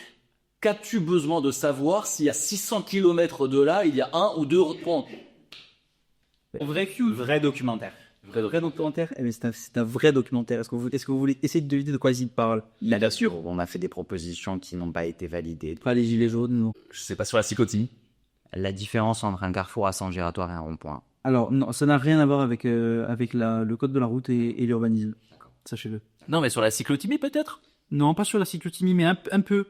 qu'as-tu besoin de savoir si à 600 km de là, il y a un ou deux ronds-points? Vrai documentaire. Vrai documentaire? Eh bien, c'est un vrai documentaire. Est-ce que vous voulez essayer de deviner de quoi il parle? Bien sûr, on a fait des propositions qui n'ont pas été validées. Pas les gilets jaunes, non. Je sais pas sur la cyclothymie. La différence entre un carrefour à sens giratoire et un rond-point. Alors, non, ça n'a rien à voir avec le code de la route et l'urbanisme. Sachez-le. Non, mais sur la cyclothymie peut-être? Non, pas sur la cyclothymie, mais un peu.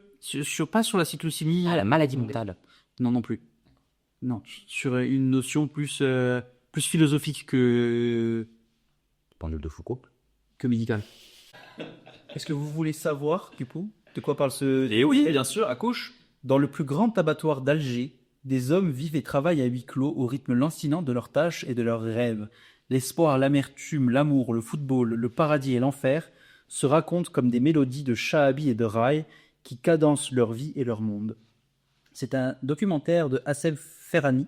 Pas sur la cyclothymie. Ah, la maladie mentale. Non plus. Non, sur une notion plus philosophique que Pendule de Foucault. médicale. Est-ce que vous voulez savoir, du coup, de quoi parle ce... Eh oui, bien sûr, à couche. Dans le plus grand abattoir d'Alger, des hommes vivent et travaillent à huis clos au rythme lancinant de leurs tâches et de leurs rêves. L'espoir, l'amertume, l'amour, le football, le paradis et l'enfer se racontent comme des mélodies de Shahabi et de Rai qui cadencent leur vie et leur monde. C'est un documentaire de Hassel Ferrani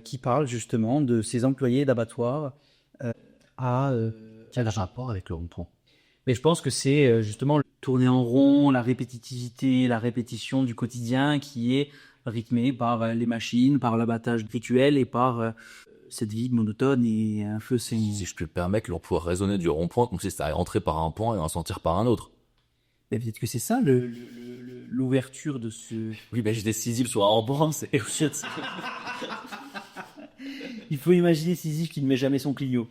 qui parle justement de ces employés d'abattoirs Quel rapport avec le rond-point? Mais je pense que c'est justement tourner en rond, la répétitivité, la répétition du quotidien qui est rythmée par les machines, par l'abattage rituel et par cette vie monotone et un feu saignant. Si je puis me permettre, on pourrait raisonner du rond-point comme si c'était rentrer par un point et en sortir par un autre. Mais peut-être que c'est ça l'ouverture de ce... Oui, ben j'ai des Sisyphe sur un rond-point, c'est... Il faut imaginer Sisyphe qui ne met jamais son Clio.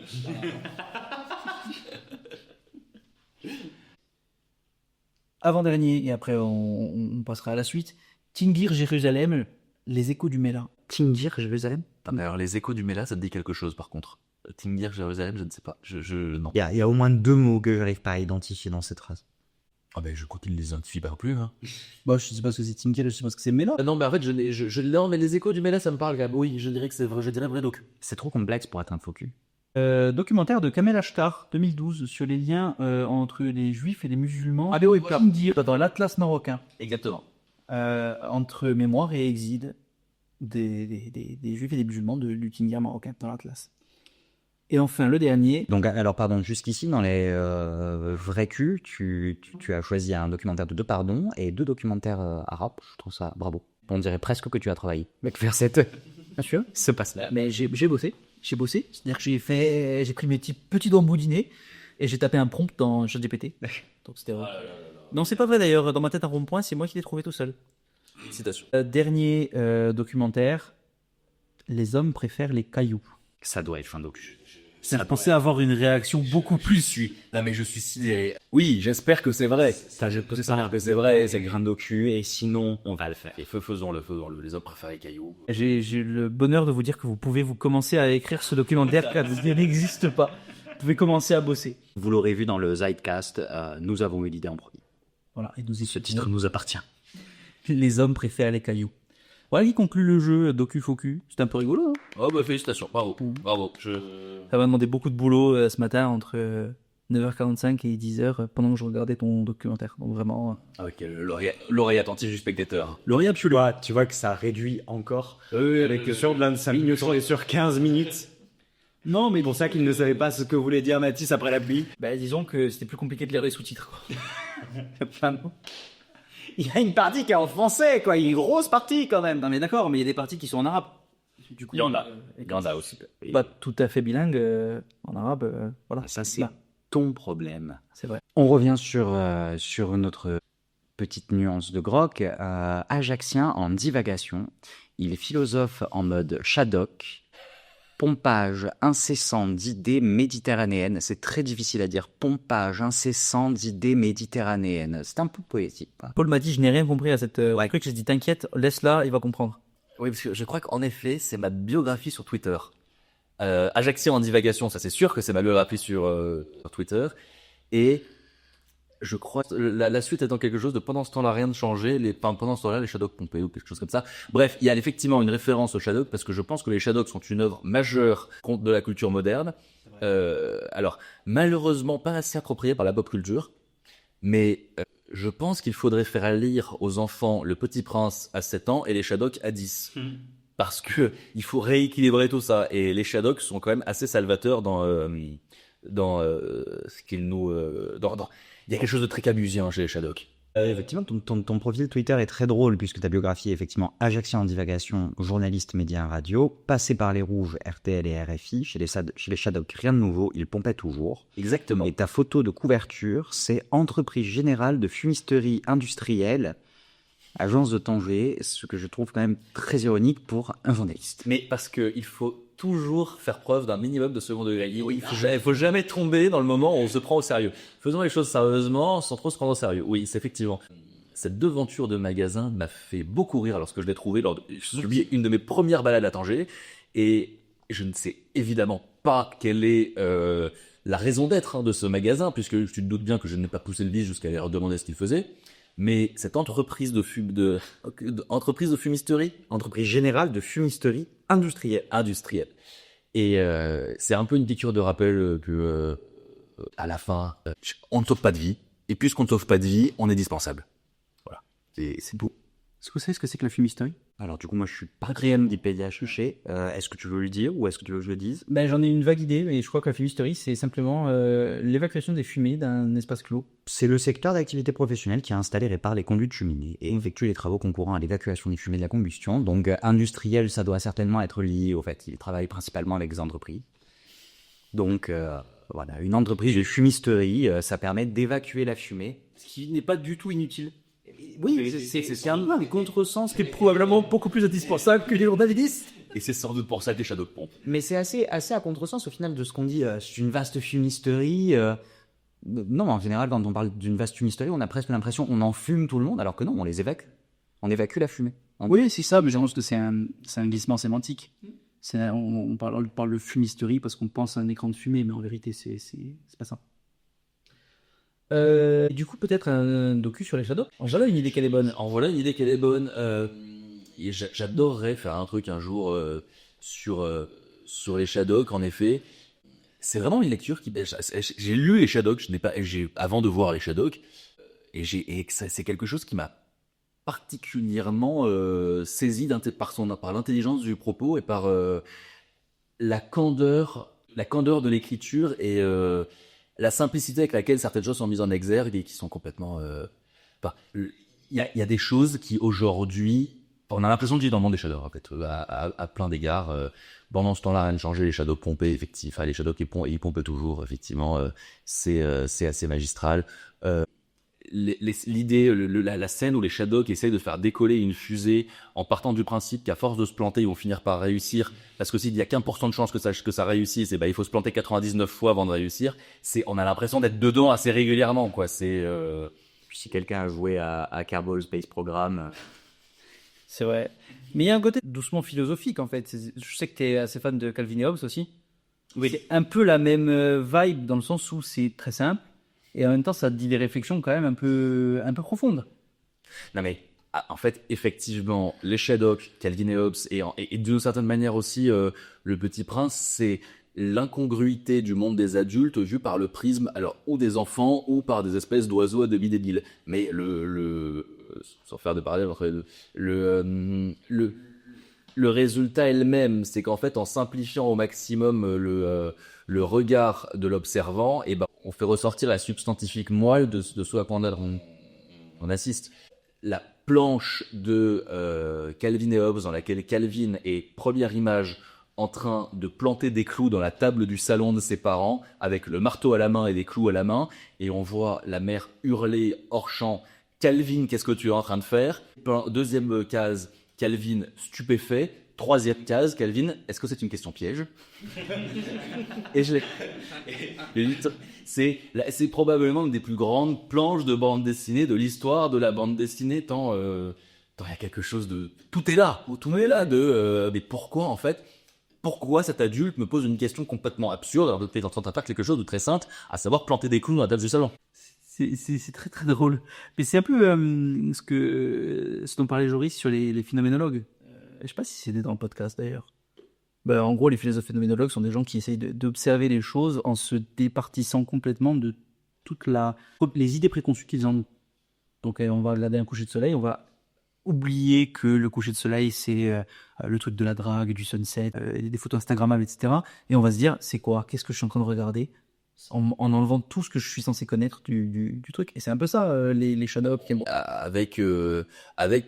Avant-dernier, et après on passera à la suite, Tingir Jérusalem, les échos du Mela. Tingir, Jérusalem. Alors, les échos du Mela, ça te dit quelque chose, par contre. Tingir, Jérusalem, je ne sais pas. Non. Il y a au moins 2 mots que j'arrive pas à identifier dans cette phrase. Ah ben, je continue de les identifier par plus, hein. Bon, je sais pas ce que c'est Tingir, je sais pas ce que c'est Mela. Non, mais en fait, non, mais les échos du Mela, ça me parle, quand même. Oui, je dirais que c'est vrai, je dirais vrai docu. C'est trop complexe pour être un focus. Documentaire de Kamel Ashtar, 2012, sur les liens entre les juifs et les musulmans. Ah, mais oui, Tingir, dans l'Atlas marocain. Exactement. Entre mémoire et exil des juifs et des musulmans du Tingir marocain dans l'Atlas. Et enfin, le dernier. Donc, alors, pardon, jusqu'ici, dans les vrais culs, tu as choisi un documentaire de 2 pardons et 2 documentaires arabes. Je trouve ça bravo. On dirait presque que tu as travaillé. Mec, vers cette... Bien sûr. se passe là. Mais j'ai bossé. C'est-à-dire que j'ai pris mes petits doigts boudinés et j'ai tapé un prompt dans ChatGPT. Donc c'était vrai. Non, c'est pas vrai d'ailleurs. Dans ma tête, un rond-point, c'est moi qui l'ai trouvé tout seul. Félicitations. Dernier documentaire. Les hommes préfèrent les cailloux. Ça doit être un docu. Je pensais avoir une réaction beaucoup plus, lui. Non, mais je suis sidéré. Oui, j'espère que c'est vrai. J'espère que c'est vrai. C'est grain de docu et sinon, on va le faire. Et faisons-le. Les hommes préfèrent les cailloux. J'ai le bonheur de vous dire que vous pouvez vous commencer à écrire ce documentaire car il n'existe pas. Vous pouvez commencer à bosser. Vous l'aurez vu dans le Zeitcast, nous avons eu l'idée en premier. Voilà, et nous Ce titre nous appartient. Les hommes préfèrent les cailloux. Voilà qui conclut le jeu Docu-Focu. C'était un peu rigolo, hein. Oh, bah, félicitations. Bravo. Bravo. Ça m'a demandé beaucoup de boulot ce matin entre 9h45 et 10h pendant que je regardais ton documentaire. Donc vraiment... Avec l'oreille attentive du spectateur. L'oreille absolue. Tu vois que ça réduit encore. Oui, Avec sur de 25 minutes, on est sur 15 minutes. Non, mais C'est pour ça qu'il ne savait pas ce que voulait dire Mathis après la pluie. bah, disons que c'était plus compliqué de lire les sous-titres, quoi. Vraiment. Il y a une partie qui est en français, quoi. Une grosse partie quand même. Non, mais d'accord, mais il y a des parties qui sont en arabe. Du coup, Il y en a. Il y en a aussi. Pas tout à fait bilingue en arabe. Voilà. Ça, c'est Là, ton problème. c'est vrai. On revient sur notre petite nuance de Grok. Ajaxien en divagation. Il est philosophe en mode Shadok. Pompage incessant d'idées méditerranéennes. C'est très difficile à dire. Pompage incessant d'idées méditerranéennes. C'est un peu poétique. Quoi. Paul m'a dit, je n'ai rien compris à cette truc. J'ai dit, t'inquiète, laisse-la, il va comprendre. Oui, parce que je crois qu'en effet, c'est ma biographie sur Twitter. Ajaxien en divagation, ça c'est sûr que c'est ma biographie sur Twitter. Et je crois que la suite étant quelque chose de pendant ce temps-là, rien ne changeait. Pendant ce temps-là, les Shadok pompaient ou quelque chose comme ça. Bref, il y a effectivement une référence aux Shadok parce que je pense que les Shadok sont une œuvre majeure de la culture moderne. Alors, malheureusement, pas assez appropriée par la pop culture. Mais je pense qu'il faudrait faire lire aux enfants Le Petit Prince à 7 ans et les Shadok à 10. Parce que il faut rééquilibrer tout ça. Et les Shadok sont quand même assez salvateurs dans ce qu'ils nous... Il y a quelque chose de très cabusien chez les Shadok. Effectivement, ton profil Twitter est très drôle puisque ta biographie est effectivement Ajaxien en divagation, journaliste média radio, passé par les Rouges, RTL et RFI. Chez les Shadok, rien de nouveau, il pompait toujours. Exactement. Et ta photo de couverture, c'est Entreprise Générale de Fumisterie Industrielle, agence de Tanger, ce que je trouve quand même très ironique pour un journaliste. Mais parce qu'il faut toujours faire preuve d'un minimum de second degré. Il faut jamais tomber dans le moment où on se prend au sérieux. Faisons les choses sérieusement sans trop se prendre au sérieux. Oui, c'est effectivement. Cette devanture de magasin m'a fait beaucoup rire lorsque je l'ai trouvé lors de une de mes premières balades à Tanger. Et je ne sais évidemment pas quelle est la raison d'être de ce magasin, puisque tu te doutes bien que je n'ai pas poussé le vice jusqu'à leur demander ce qu'il faisait. Mais cette entreprise entreprise de fumisterie, Entreprise Générale de Fumisterie industrielle. Et c'est un peu une piqûre de rappel que à la fin, on ne sauve pas de vie. Et puisqu'on ne sauve pas de vie, on est dispensable. Voilà. C'est beau. Est-ce que vous savez ce que c'est que la fumisterie? Alors du coup, moi je suis pas réellement Wikipédia cherché. Est-ce que tu veux le dire ou est-ce que tu veux que je le dise? Ben, j'en ai une vague idée, mais je crois que la fumisterie, c'est simplement l'évacuation des fumées d'un espace clos. C'est le secteur d'activité professionnelle qui a installé et répare les conduits de cheminée et effectue les travaux concourant à l'évacuation des fumées de la combustion. Donc industriel, ça doit certainement être lié au fait qu'il travaille principalement avec des entreprises. Donc voilà, une entreprise de fumisterie, ça permet d'évacuer la fumée. Ce qui n'est pas du tout inutile. Oui, C'est un contresens qui est probablement beaucoup plus indispensable que les journalistes. Et c'est sans doute pour ça que les shadows pompent. mais c'est assez à contresens au final de ce qu'on dit. C'est une vaste fumisterie. Non, en général, quand on parle d'une vaste fumisterie, on a presque l'impression qu'on en fume tout le monde, alors que non, on les évacue. On évacue la fumée. Oui, c'est ça, mais je pense que c'est un glissement sémantique. On parle de fumisterie parce qu'on pense à un écran de fumée, mais en vérité, c'est pas ça. Du coup, peut-être un docu sur les shadows. En voilà une idée qu'elle est bonne. En voilà une idée qu'elle est bonne. Et j'adorerais faire un truc un jour sur les Shadocks, en effet. C'est vraiment une lecture qui... J'ai lu les Shadocks, avant de voir les Shadocks, et c'est quelque chose qui m'a particulièrement saisi par l'intelligence du propos et par la candeur de l'écriture et la simplicité avec laquelle certaines choses sont mises en exergue et qui sont complètement... Il y a des choses qui aujourd'hui... On a l'impression de vivre dans le monde des shadows, en fait, à plein d'égards. Pendant ce temps-là, rien ne changeait, les shadows pompaient, effectivement. Enfin, les shadows ils pompent toujours, effectivement. C'est assez magistral. L'idée, la scène où les shadows essayent de faire décoller une fusée en partant du principe qu'à force de se planter, ils vont finir par réussir. Parce que s'il y a qu'1% de chance que ça réussisse, et ben, il faut se planter 99 fois avant de réussir. On a l'impression d'être dedans assez régulièrement, quoi. Puis si quelqu'un a joué à Kerbal Space Program... C'est vrai. Mais il y a un côté doucement philosophique, en fait. Je sais que tu es assez fan de Calvin et Hobbes aussi. Oui. C'est un peu la même vibe dans le sens où c'est très simple et en même temps ça te dit des réflexions quand même un peu profondes. Non mais en fait effectivement les Shadocks, Calvin et Hobbes et d'une certaine manière aussi le Petit Prince, c'est l'incongruité du monde des adultes vu par le prisme alors ou des enfants ou par des espèces d'oiseaux à demi débiles. Mais sans faire de parallèle entre les deux, le résultat est le même, c'est qu'en fait, en simplifiant au maximum le regard de l'observant, et ben, on fait ressortir la substantifique moelle de ce à quoi on assiste. La planche de Calvin et Hobbes, dans laquelle Calvin est, première image, en train de planter des clous dans la table du salon de ses parents, avec le marteau à la main et des clous à la main, et on voit la mère hurler hors champ « Calvin, qu'est-ce que tu es en train de faire ?» Deuxième case, Calvin stupéfait. Troisième case, Calvin, est-ce que c'est une question piège? Et c'est probablement une des plus grandes planches de bande dessinée de l'histoire de la bande dessinée, tant il y a quelque chose de... Tout est là mais pourquoi en fait? Pourquoi cet adulte me pose une question complètement absurde alors qu'il est en train de faire quelque chose de très simple, à savoir planter des clous dans la table du salon? C'est très très drôle. Mais c'est un peu ce dont parlait Joris sur les phénoménologues. Je sais pas si c'était dans le podcast d'ailleurs. Ben, en gros, les philosophes phénoménologues sont des gens qui essayent d'observer les choses en se départissant complètement de toutes les idées préconçues qu'ils en ont. Donc on va regarder un coucher de soleil, on va oublier que le coucher de soleil c'est le truc de la drague, du sunset, des photos Instagrammables, etc. Et on va se dire, c'est quoi? Qu'est-ce que je suis en train de regarder? En enlevant tout ce que je suis censé connaître du truc. Et c'est un peu ça, les shadows. Avec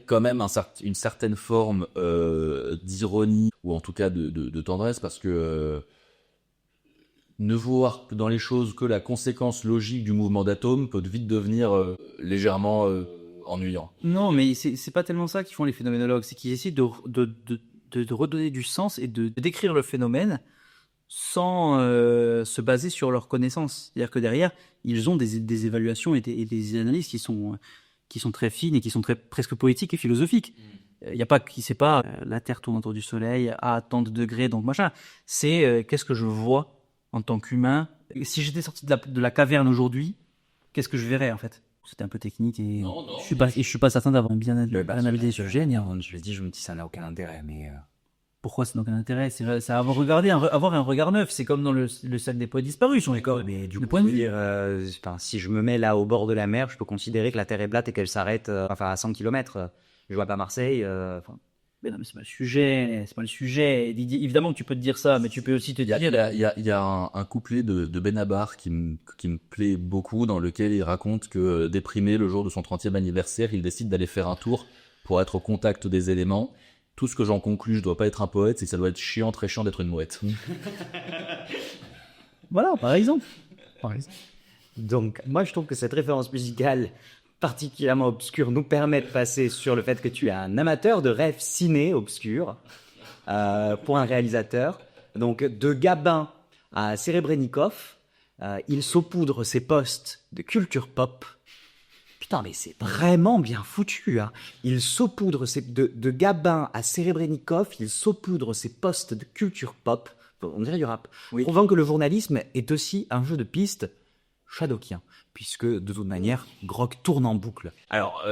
quand même une certaine forme d'ironie, ou en tout cas de tendresse, parce que ne voir dans les choses que la conséquence logique du mouvement d'atomes peut vite devenir légèrement ennuyant. Non, mais c'est pas tellement ça qu'ils font les phénoménologues, c'est qu'ils essaient de redonner du sens et de décrire le phénomène sans se baser sur leurs connaissances. C'est-à-dire que derrière, ils ont des évaluations et des analyses qui sont très fines et qui sont presque poétiques et philosophiques. Il n'y a pas qui sait pas la Terre tourne autour du Soleil à tant de degrés, donc machin. C'est qu'est-ce que je vois en tant qu'humain. Si j'étais sorti de la caverne aujourd'hui, qu'est-ce que je verrais en fait? C'était un peu technique et je suis pas certain d'avoir bien analysé ce sujet. Je l'ai dit, je me dis ça n'a aucun intérêt, mais Pourquoi ça n'a aucun intérêt? C'est avoir avoir un regard neuf. C'est comme dans le sac des poètes disparus. Sont d'accord. Mais du Le coup, point de je veux vue. dire, enfin, si je me mets là au bord de la mer, je peux considérer que la Terre est plate et qu'elle s'arrête à 100 km. Je vois pas Marseille. Mais non, mais c'est pas le sujet. C'est pas le sujet. Évidemment que tu peux te dire ça, mais tu peux aussi te Il y dire. a un couplet de Benabar qui me plaît beaucoup, dans lequel il raconte que déprimé le jour de son 30e anniversaire, il décide d'aller faire un tour pour être au contact des éléments. Tout ce que j'en conclus, je dois pas être un poète, c'est que ça doit être chiant, très chiant d'être une mouette. Voilà, par exemple. Donc, moi, je trouve que cette référence musicale particulièrement obscure nous permet de passer sur le fait que tu es un amateur de rêves ciné obscurs pour un réalisateur. Donc, de Gabin à Serebrennikov, il saupoudre ses postes de culture pop. Putain, mais c'est vraiment bien foutu, hein. Il saupoudre de Gabin à Serebrennikov, il saupoudre ses postes de culture pop, on dirait du rap, prouvant que le journalisme est aussi un jeu de pistes shadowkien, puisque de toute manière, Grok tourne en boucle. Alors,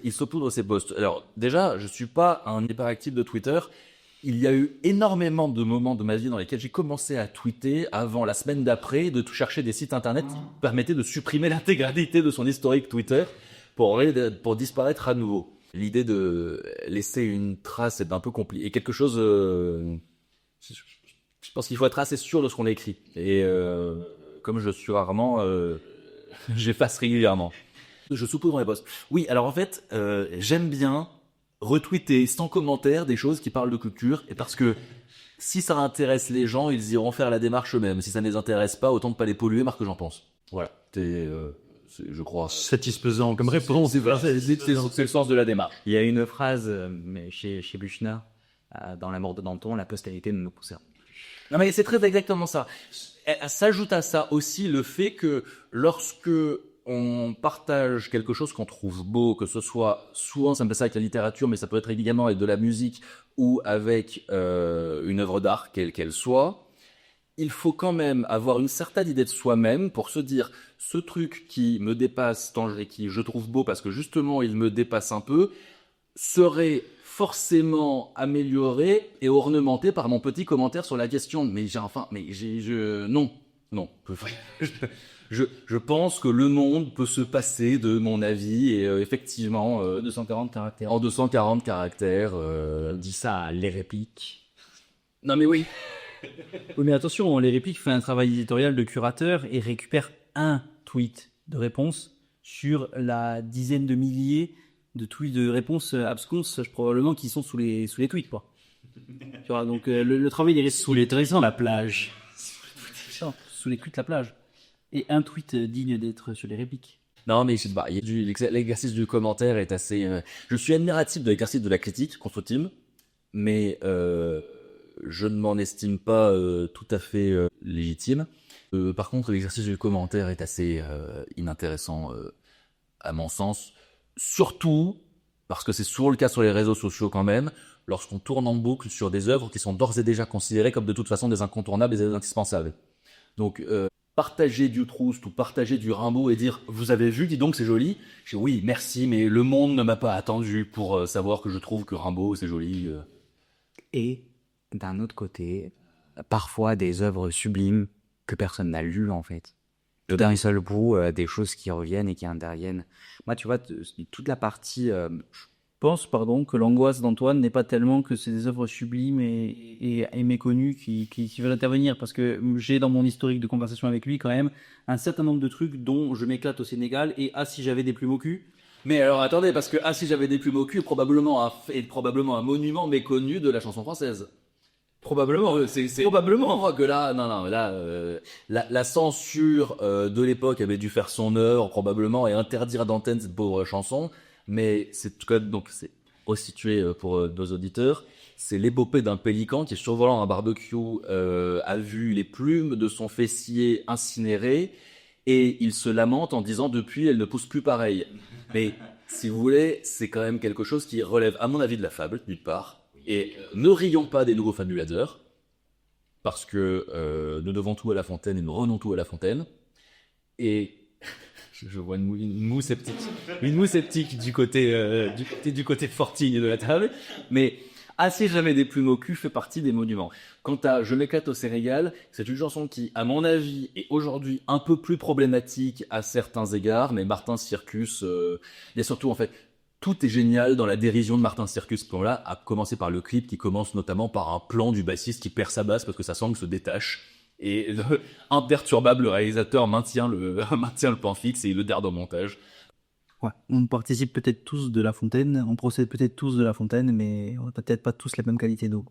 il saupoudre ses posts. Alors, déjà, je suis pas un hyperactif de Twitter. Il y a eu énormément de moments de ma vie dans lesquels j'ai commencé à tweeter avant la semaine d'après, de chercher des sites internet qui permettaient de supprimer l'intégralité de son historique Twitter pour disparaître à nouveau. L'idée de laisser une trace est un peu compliqué. Et quelque chose, je pense qu'il faut être assez sûr de ce qu'on a écrit. Et comme je suis rarement, j'efface régulièrement. Je saupoudre mes posts. Oui, alors en fait, j'aime bien retweeter sans commentaire des choses qui parlent de culture, et parce que si ça intéresse les gens, ils iront faire la démarche eux-mêmes. Si ça ne les intéresse pas, autant ne pas les polluer, Marc, que j'en pense. Voilà. Je crois satisfaisant comme réponse. C'est le sens de la démarche. Il y a une phrase mais chez Buchner, dans La mort de Danton, la postérité ne nous concerne. Non mais c'est très exactement ça. S'ajoute à ça aussi le fait que lorsque on partage quelque chose qu'on trouve beau, que ce soit, souvent ça me fait ça avec la littérature, mais ça peut être également avec de la musique ou avec une œuvre d'art, quelle qu'elle soit, il faut quand même avoir une certaine idée de soi-même pour se dire, ce truc qui me dépasse, qui je trouve beau parce que justement il me dépasse un peu, serait forcément amélioré et ornementé par mon petit commentaire sur la question. Non. Je pense que le monde peut se passer de mon avis et effectivement 240 caractères. En 240 caractères. Dis ça, les répliques. Non mais oui. Oui, mais attention, les répliques fait un travail éditorial de curateur et récupère un tweet de réponse sur la dizaine de milliers de tweets de réponses absconses, probablement, qui sont sous les tweets, quoi. Tu vois, donc le travail est Sous les trésors, la plage. sous les culs de la plage. Et un tweet digne d'être sur les répliques. Non mais je sais pas, l'exercice du commentaire est assez... je suis admiratif de l'exercice de la critique constructive, mais je ne m'en estime pas tout à fait légitime. Par contre, l'exercice du commentaire est assez inintéressant à mon sens. Surtout, parce que c'est souvent le cas sur les réseaux sociaux quand même, lorsqu'on tourne en boucle sur des œuvres qui sont d'ores et déjà considérées comme de toute façon des incontournables et des indispensables. Donc, partager du Proust ou partager du Rimbaud et dire « Vous avez vu, dis donc, c'est joli ?» Je dis « Oui, merci, mais le monde ne m'a pas attendu pour savoir que je trouve que Rimbaud, c'est joli. » Et, d'un autre côté, parfois des œuvres sublimes que personne n'a lues, en fait. Tout d'un seul coup, des choses qui reviennent et qui interviennent. Moi, tu vois, toute la partie... Je pense, que l'angoisse d'Antoine n'est pas tellement que c'est des œuvres sublimes et méconnues qui veulent intervenir, parce que j'ai dans mon historique de conversation avec lui quand même un certain nombre de trucs dont je m'éclate au Sénégal, et si j'avais des plumes au cul. Mais alors attendez, parce que si j'avais des plumes au cul, probablement un monument méconnu de la chanson française. Probablement, c'est probablement. Je crois que là, la censure de l'époque avait dû faire son œuvre probablement et interdire d'antenne cette pauvre chanson. Mais c'est donc c'est resitué pour nos auditeurs. C'est l'épopée d'un pélican qui, survolant un barbecue, a vu les plumes de son fessier incinérées et il se lamente en disant depuis elle ne pousse plus pareil. Mais si vous voulez, c'est quand même quelque chose qui relève, à mon avis, de la fable d'une part. Et ne rions pas des nouveaux fabulateurs, parce que nous devons tout à La Fontaine et nous renons tout à La Fontaine. Et je vois une moue sceptique du côté fortigne de la table. Mais Assez jamais des plumes au cul fait partie des monuments. Quant à Je m'éclate au Sénégal, c'est une chanson qui, à mon avis, est aujourd'hui un peu plus problématique à certains égards, mais Martin Circus, il y a surtout en fait, tout est génial dans la dérision de Martin Circus. Ce plan-là, à commencer par le clip qui commence notamment par un plan du bassiste qui perd sa basse parce que sa sangle se détache. Et imperturbable, le réalisateur maintient le plan fixe et il le garde en montage. Ouais, on participe peut-être tous de La Fontaine, on procède peut-être tous de La Fontaine, mais on n'a peut-être pas tous la même qualité d'eau.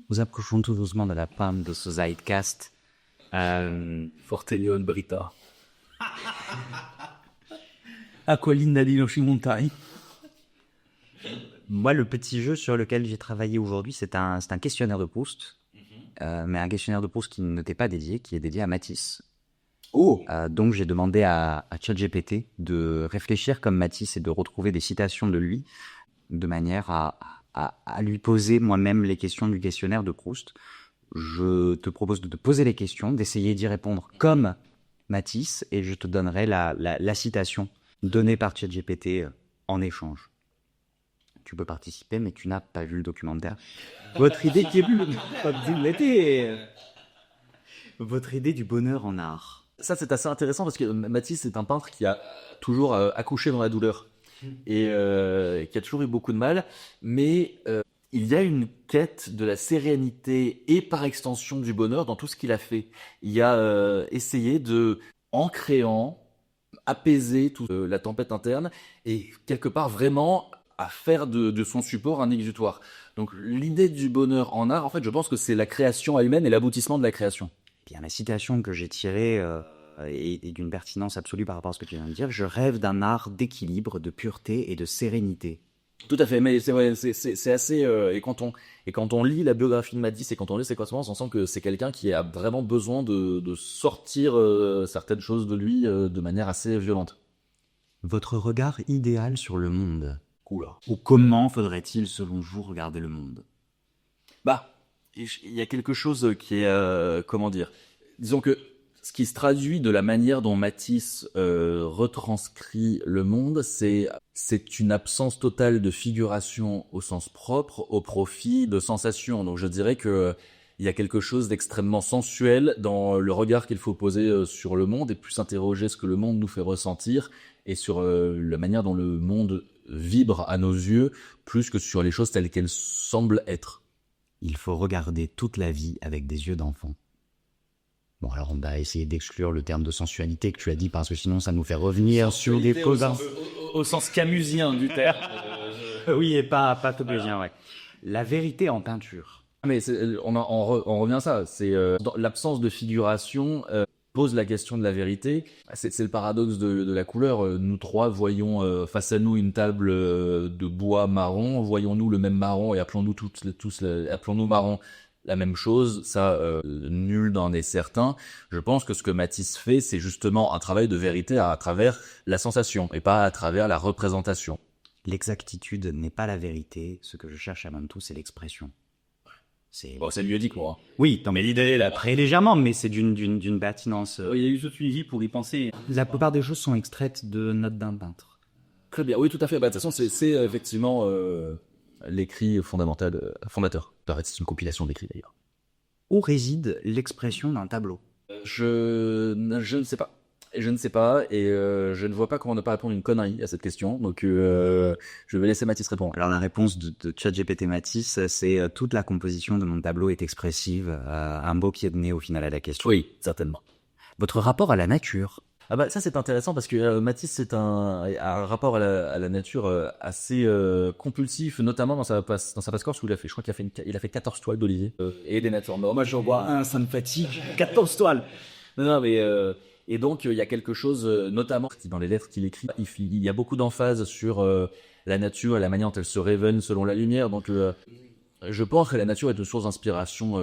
Nous approchons tout doucement de la fin de ce Zeitcast. Fortelion Brita. Aqualine Dalino Shimontai. Moi, le petit jeu sur lequel j'ai travaillé aujourd'hui, c'est un questionnaire de Proust. Mais un questionnaire de Proust qui ne t'est pas dédié, qui est dédié à Matisse. Oh. Donc j'ai demandé à ChatGPT de réfléchir comme Matisse et de retrouver des citations de lui, de manière à lui poser moi-même les questions du questionnaire de Proust. Je te propose de te poser les questions, d'essayer d'y répondre comme Matisse, et je te donnerai la citation donnée par ChatGPT en échange. Tu peux participer, mais tu n'as pas vu le documentaire. Votre idée qui est plus... Votre idée du bonheur en art. Ça, c'est assez intéressant parce que Matisse est un peintre qui a toujours accouché dans la douleur et qui a toujours eu beaucoup de mal. Mais il y a une quête de la sérénité et par extension du bonheur dans tout ce qu'il a fait. Il a essayé de, en créant, apaiser toute la tempête interne et quelque part vraiment à faire de son support un exutoire. Donc l'idée du bonheur en art, en fait, je pense que c'est la création elle-même et l'aboutissement de la création. Bien, la citation que j'ai tirée est d'une pertinence absolue par rapport à ce que tu viens de dire. Je rêve d'un art d'équilibre, de pureté et de sérénité. Tout à fait, mais c'est vrai, c'est assez... et quand on lit la biographie de Matisse et quand on lit ses correspondances, on sent que c'est quelqu'un qui a vraiment besoin de sortir certaines choses de lui de manière assez violente. Votre regard idéal sur le monde. Oula. Ou comment faudrait-il, selon vous, regarder le monde? Bah, il y a quelque chose qui est... comment dire? Disons que ce qui se traduit de la manière dont Matisse retranscrit le monde, c'est une absence totale de figuration au sens propre, au profit de sensations. Donc je dirais que il y a quelque chose d'extrêmement sensuel dans le regard qu'il faut poser sur le monde et plus s'interroger ce que le monde nous fait ressentir et sur la manière dont le monde vibre à nos yeux, plus que sur les choses telles qu'elles semblent être. Il faut regarder toute la vie avec des yeux d'enfant. Bon, alors on va essayer d'exclure le terme de sensualité que tu as dit, parce que sinon ça nous fait revenir sur des programmes. Au sens camusien du terme. Oui, et pas topésien, ouais. La vérité en peinture. Mais on revient à ça. C'est dans l'absence de figuration pose la question de la vérité. C'est le paradoxe de la couleur. Nous trois voyons face à nous une table de bois marron. Voyons-nous le même marron et appelons-nous appelons-nous marron la même chose, ça, nul n'en est certain. Je pense que ce que Matisse fait, c'est justement un travail de vérité à travers la sensation et pas à travers la représentation. L'exactitude n'est pas la vérité. Ce que je cherche avant tout, c'est l'expression. Bon, c'est mieux dit que moi. Oui, non, mais l'idée est là, très légèrement, mais c'est d'une pertinence. Il y a eu toute une vie pour y penser. La plupart des choses sont extraites de notes d'un peintre. Très bien, oui, tout à fait. Bah, de toute façon, c'est effectivement l'écrit fondateur. C'est une compilation d'écrits d'ailleurs. Où réside l'expression d'un tableau? Je ne sais pas. Je ne sais pas, et je ne vois pas comment ne pas répondre une connerie à cette question, donc je vais laisser Matisse répondre. Alors la réponse de ChatGPT Matisse, c'est toute la composition de mon tableau est expressive, un beau pied de nez au final à la question. Oui, certainement. Votre rapport à la nature? Ah bah ça c'est intéressant parce que Matisse c'est un rapport à la nature assez compulsif, notamment dans sa passe-corse où je crois qu'il a fait 14 toiles d'Olivier et des natures mortes. Moi j'en vois un, ça me fatigue. 14 toiles. Non mais et donc il y a quelque chose notamment dans les lettres qu'il écrit, il y a beaucoup d'emphase sur la nature et la manière dont elle se révèle selon la lumière. Donc je pense que la nature est une source d'inspiration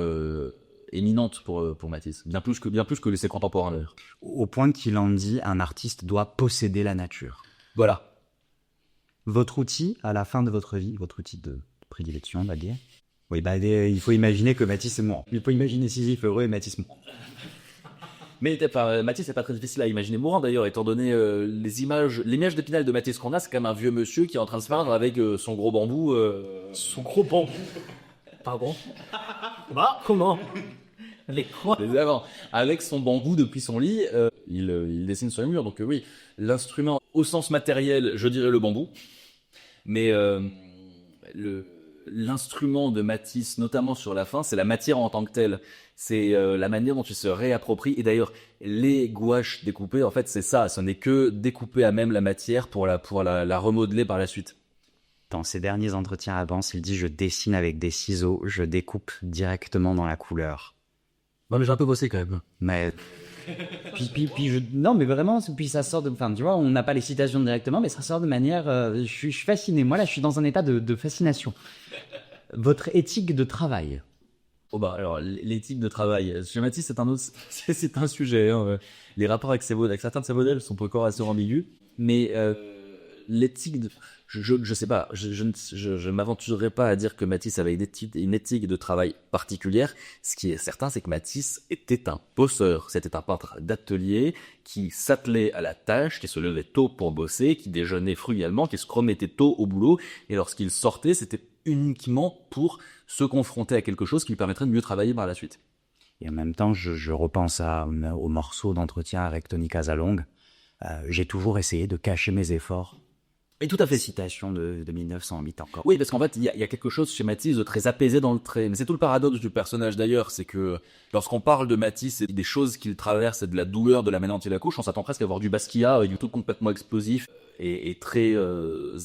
éminente pour Matisse, bien plus que ses contemporains d'ailleurs. Au point qu'il en dit, un artiste doit posséder la nature. Voilà. Votre outil à la fin de votre vie, votre outil de prédilection, on va dire. Oui, il faut imaginer que Matisse est mort. Il faut imaginer Sisyphe heureux et Matisse mort. Mais Matisse, c'est pas très difficile à imaginer mourant d'ailleurs, étant donné l'image d'Épinal de Matisse qu'on a, c'est quand même un vieux monsieur qui est en train de se peindre avec son gros bambou. Son gros bambou. Pardon. Bah, comment? Les quoi? Avant, avec son bambou depuis son lit, il dessine sur les murs. Donc oui, l'instrument au sens matériel, je dirais le bambou. Mais l'instrument de Matisse, notamment sur la fin, c'est la matière en tant que telle. C'est la manière dont il se réapproprie. Et d'ailleurs, les gouaches découpées, en fait, c'est ça. Ce n'est que découper à même la matière pour la remodeler par la suite. Dans ses derniers entretiens avance, il dit « Je dessine avec des ciseaux, je découpe directement dans la couleur. » Non, mais j'ai un peu bossé quand même. Mais non, mais vraiment, puis ça sort de, enfin, tu vois, on n'a pas les citations directement, mais ça sort de manière, je suis fasciné. Moi, là, je suis dans un état de fascination. Votre éthique de travail. Oh bah alors l'éthique de travail chez Matisse c'est un sujet. Hein. Les rapports avec certains de ses modèles sont encore assez ambigus, mais l'éthique de je sais pas, je m'aventurerai pas à dire que Matisse avait une éthique de travail particulière. Ce qui est certain, c'est que Matisse était un bosseur. C'était un peintre d'atelier qui s'attelait à la tâche, qui se levait tôt pour bosser, qui déjeunait frugalement, qui se remettait tôt au boulot. Et lorsqu'il sortait, c'était uniquement pour se confronter à quelque chose qui lui permettrait de mieux travailler par la suite. Et en même temps, je repense au morceau d'entretien avec Tony Casalong. J'ai toujours essayé de cacher mes efforts. Et tout à fait. Citation de 1908 encore. Oui, parce qu'en fait, il y a quelque chose chez Matisse de très apaisé dans le trait. Mais c'est tout le paradoxe du personnage d'ailleurs, c'est que lorsqu'on parle de Matisse et des choses qu'il traverse et de la douleur de la manière dont il accouche, on s'attend presque à voir du Basquiat, du tout complètement explosif et très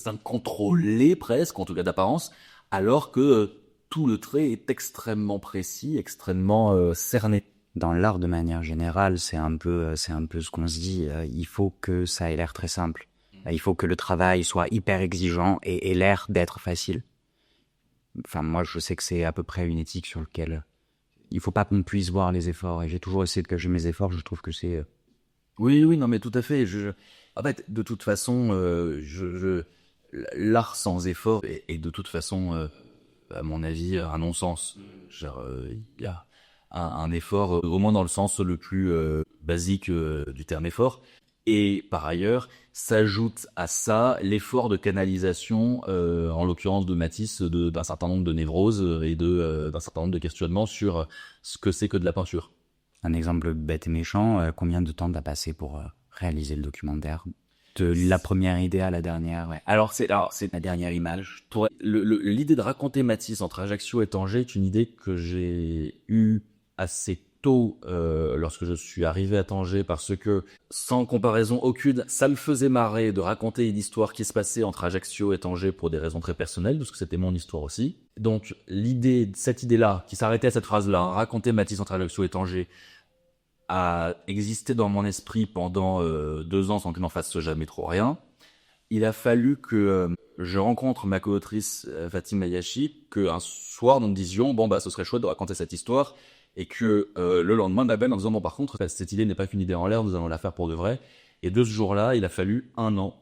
incontrôlé presque, en tout cas d'apparence, alors que tout le trait est extrêmement précis, extrêmement cerné. Dans l'art de manière générale, c'est un peu ce qu'on se dit. Il faut que ça ait l'air très simple. Il faut que le travail soit hyper exigeant et ait l'air d'être facile. Enfin, moi, je sais que c'est à peu près une éthique sur laquelle il faut pas qu'on puisse voir les efforts. Et j'ai toujours essayé de cacher mes efforts. Je trouve que c'est... Oui, non, mais tout à fait. En fait, de toute façon, l'art sans effort est de toute façon, à mon avis, un non-sens. Il y a un effort, au moins dans le sens le plus basique du terme effort. Et par ailleurs, s'ajoute à ça l'effort de canalisation, en l'occurrence de Matisse, d'un certain nombre de névroses et d'un certain nombre de questionnements sur ce que c'est que de la peinture. Un exemple bête et méchant, combien de temps t'as passé pour réaliser le documentaire? De la première idée à la dernière, ouais. Alors c'est la dernière image. L'idée de raconter Matisse entre Ajaccio et Tanger est une idée que j'ai eue assez tôt lorsque je suis arrivé à Tanger, parce que, sans comparaison aucune, ça me faisait marrer de raconter une histoire qui se passait entre Ajaccio et Tanger pour des raisons très personnelles, parce que c'était mon histoire aussi. Donc cette idée-là, qui s'arrêtait à cette phrase-là, hein, raconter Matisse entre Ajaccio et Tanger, a existé dans mon esprit pendant 2 ans sans que n'en fasse jamais trop rien. Il a fallu que je rencontre ma co-autrice Fatima Yachi, qu'un soir nous me disions ce serait chouette de raconter cette histoire, et que le lendemain m'appelle en disant par contre cette idée n'est pas qu'une idée en l'air, nous allons la faire pour de vrai. Et de ce jour-là, il a fallu 1 an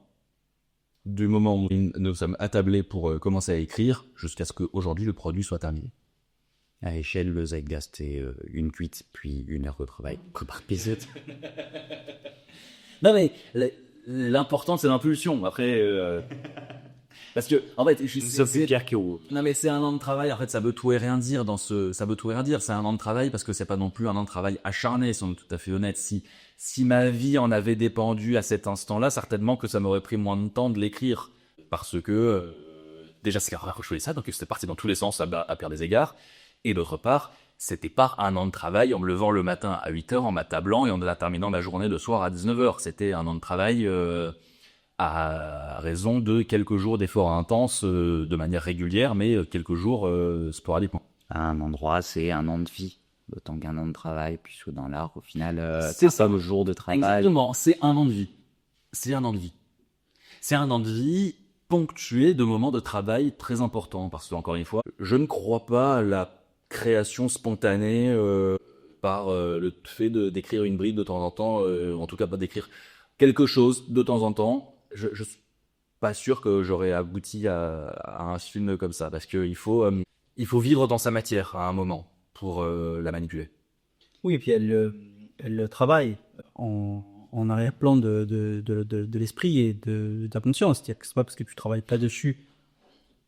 du moment où nous sommes attablés pour commencer à écrire jusqu'à ce qu'aujourd'hui le produit soit terminé. À échelle, le Zeitgeist, c'est une cuite, puis 1 heure de travail. Par épisode. Non mais, l'important c'est l'impulsion. Après, parce que, en fait, Sophie Pierre Kéroux. Non mais c'est 1 an de travail, en fait ça veut tout et rien dire ça veut tout et rien dire. C'est 1 an de travail parce que c'est pas non plus 1 an de travail acharné, si on est tout à fait honnête. Si ma vie en avait dépendu à cet instant-là, certainement que ça m'aurait pris moins de temps de l'écrire. Parce que, déjà c'est rare que je faisais ça, donc c'était parti dans tous les sens à perdre des égards. Et d'autre part, c'était pas 1 an de travail en me levant le matin à 8h, en m'attablant et en terminant ma journée le soir à 19h. C'était 1 an de travail à raison de quelques jours d'efforts intenses de manière régulière, mais quelques jours sporadiquement. À un endroit, c'est 1 an de vie. Autant qu'1 an de travail, puisque dans l'art, au final, c'est ça le jour de travail. Exactement, c'est 1 an de vie. C'est 1 an de vie. C'est 1 an de vie ponctué de moments de travail très importants. Parce que, encore une fois, je ne crois pas à la création spontanée par le fait d'écrire une bride de temps en temps, en tout cas pas d'écrire quelque chose de temps en temps. Je suis pas sûr que j'aurais abouti à un film comme ça, parce que il faut vivre dans sa matière à un moment pour la manipuler. Oui, et puis elle elle travaille en arrière-plan de l'esprit et de ta conscience. C'est-à-dire que c'est pas parce que tu travailles pas dessus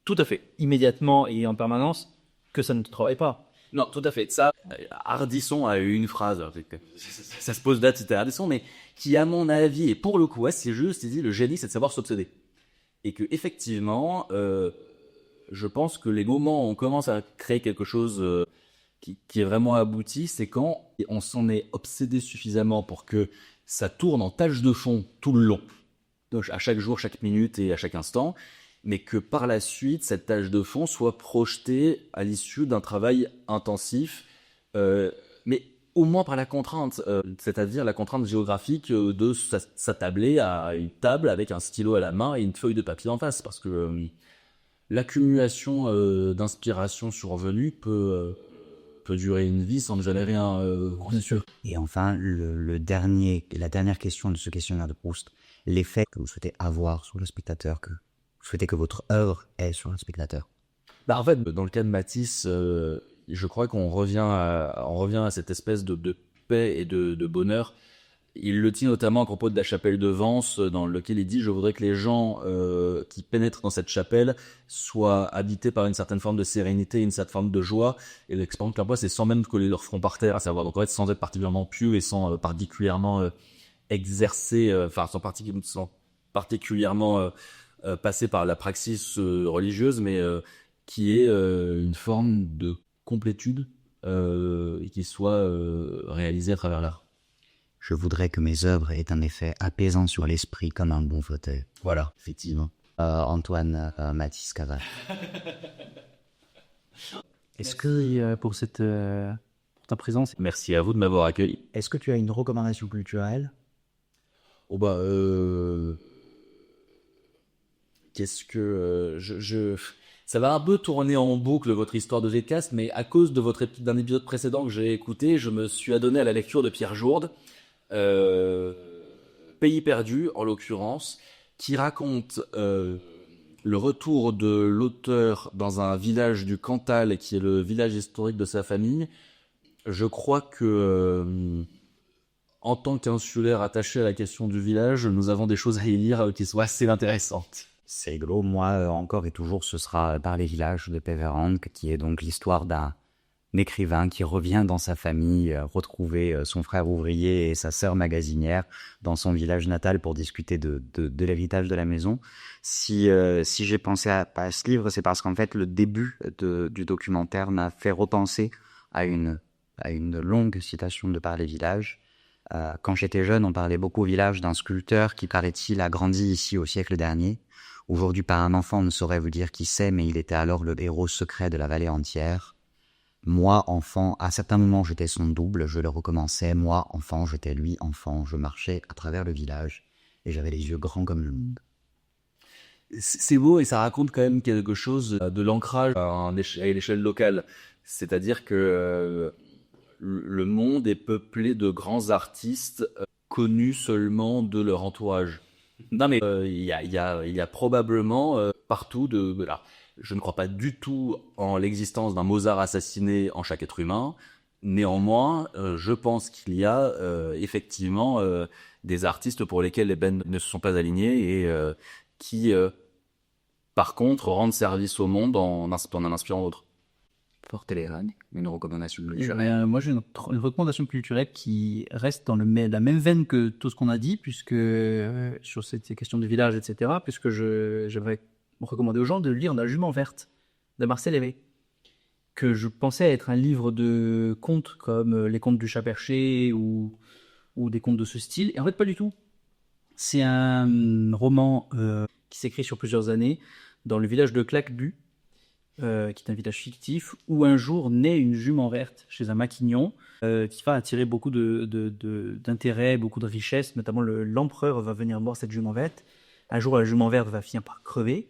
Tout à fait. immédiatement et en permanence que ça ne te travaille pas. Non, tout à fait. Ça, Ardisson a eu une phrase, ça se pose date, c'était Ardisson, mais qui, à mon avis, et pour le coup, c'est juste, il dit, le génie, c'est de savoir s'obséder. Et que, effectivement, je pense que les moments où on commence à créer quelque chose qui est vraiment abouti, c'est quand on s'en est obsédé suffisamment pour que ça tourne en tâche de fond tout le long, donc à chaque jour, chaque minute et à chaque instant, mais que par la suite, cette tâche de fond soit projetée à l'issue d'un travail intensif, mais au moins par la contrainte, c'est-à-dire la contrainte géographique de s'attabler à une table avec un stylo à la main et une feuille de papier en face, parce que l'accumulation d'inspiration survenue peut durer une vie sans ne jamais rien. Bien sûr. Et enfin, la dernière question de ce questionnaire de Proust, l'effet que vous souhaitez avoir sur le spectateur, que vous souhaitez que votre œuvre ait sur le spectateur. Bah en fait, dans le cas de Matisse, je crois qu'on revient à cette espèce de paix et de bonheur. Il le dit notamment à propos de la chapelle de Vence, dans lequel il dit « Je voudrais que les gens qui pénètrent dans cette chapelle soient habités par une certaine forme de sérénité, une certaine forme de joie. » Et l'expérience qu'elle voit, c'est sans même coller leur front par terre, à savoir, donc en fait, sans être particulièrement pieux et sans particulièrement exercer, sans particulièrement passer par la praxis religieuse, mais qui est une forme de complétude et qui soit réalisée à travers l'art. Je voudrais que mes œuvres aient un effet apaisant sur l'esprit comme un bon fauteuil. Voilà, effectivement. Antoine Matisse Cavall. Est-ce que pour ta présence, Merci à vous de m'avoir accueilli. Est-ce que tu as une recommandation culturelle? Oh bah, qu'est-ce que ça va un peu tourner en boucle votre histoire de Zcast, mais à cause de d'un épisode précédent que j'ai écouté, je me suis adonné à la lecture de Pierre Jourde, Pays perdu en l'occurrence, qui raconte le retour de l'auteur dans un village du Cantal, qui est le village historique de sa famille. Je crois que en tant qu'insulaire attaché à la question du village, nous avons des choses à y lire qui sont assez intéressantes. C'est gros, moi, encore et toujours, ce sera Par les villages de Péverande, qui est donc l'histoire d'un écrivain qui revient dans sa famille, retrouver son frère ouvrier et sa sœur magasinière dans son village natal pour discuter de l'héritage de la maison. Si j'ai pensé à ce livre, c'est parce qu'en fait, le début du documentaire m'a fait repenser à une longue citation de Par les villages. Quand j'étais jeune, on parlait beaucoup au village d'un sculpteur qui, paraît-il, a grandi ici au siècle dernier. Aujourd'hui, par un enfant, on ne saurait vous dire qui c'est, mais il était alors le héros secret de la vallée entière. Moi, enfant, à certains moments, j'étais son double, je le recommençais. Moi, enfant, j'étais lui, enfant. Je marchais à travers le village et j'avais les yeux grands comme le monde. C'est beau et ça raconte quand même quelque chose de l'ancrage à l'échelle locale. C'est-à-dire que le monde est peuplé de grands artistes connus seulement de leur entourage. Non mais il y a probablement partout je ne crois pas du tout en l'existence d'un Mozart assassiné en chaque être humain. Néanmoins, je pense qu'il y a effectivement des artistes pour lesquels les bennes ne se sont pas alignés et qui, par contre, rendent service au monde en en inspirant d'autres. Fort Téléran, une recommandation culturelle. moi j'ai une recommandation culturelle qui reste dans la même veine que tout ce qu'on a dit, puisque sur ces questions de village, etc., puisque j'aimerais recommander aux gens de lire La Jument verte de Marcel Aimé, que je pensais être un livre de contes comme les contes du chat perché ou des contes de ce style, et en fait pas du tout. C'est un roman qui s'écrit sur plusieurs années dans le village de Claquebus, qui est un village fictif, où un jour naît une jument verte chez un maquignon, qui va attirer beaucoup d'intérêt, beaucoup de richesse, notamment l'empereur va venir voir cette jument verte. Un jour, la jument verte va finir par crever,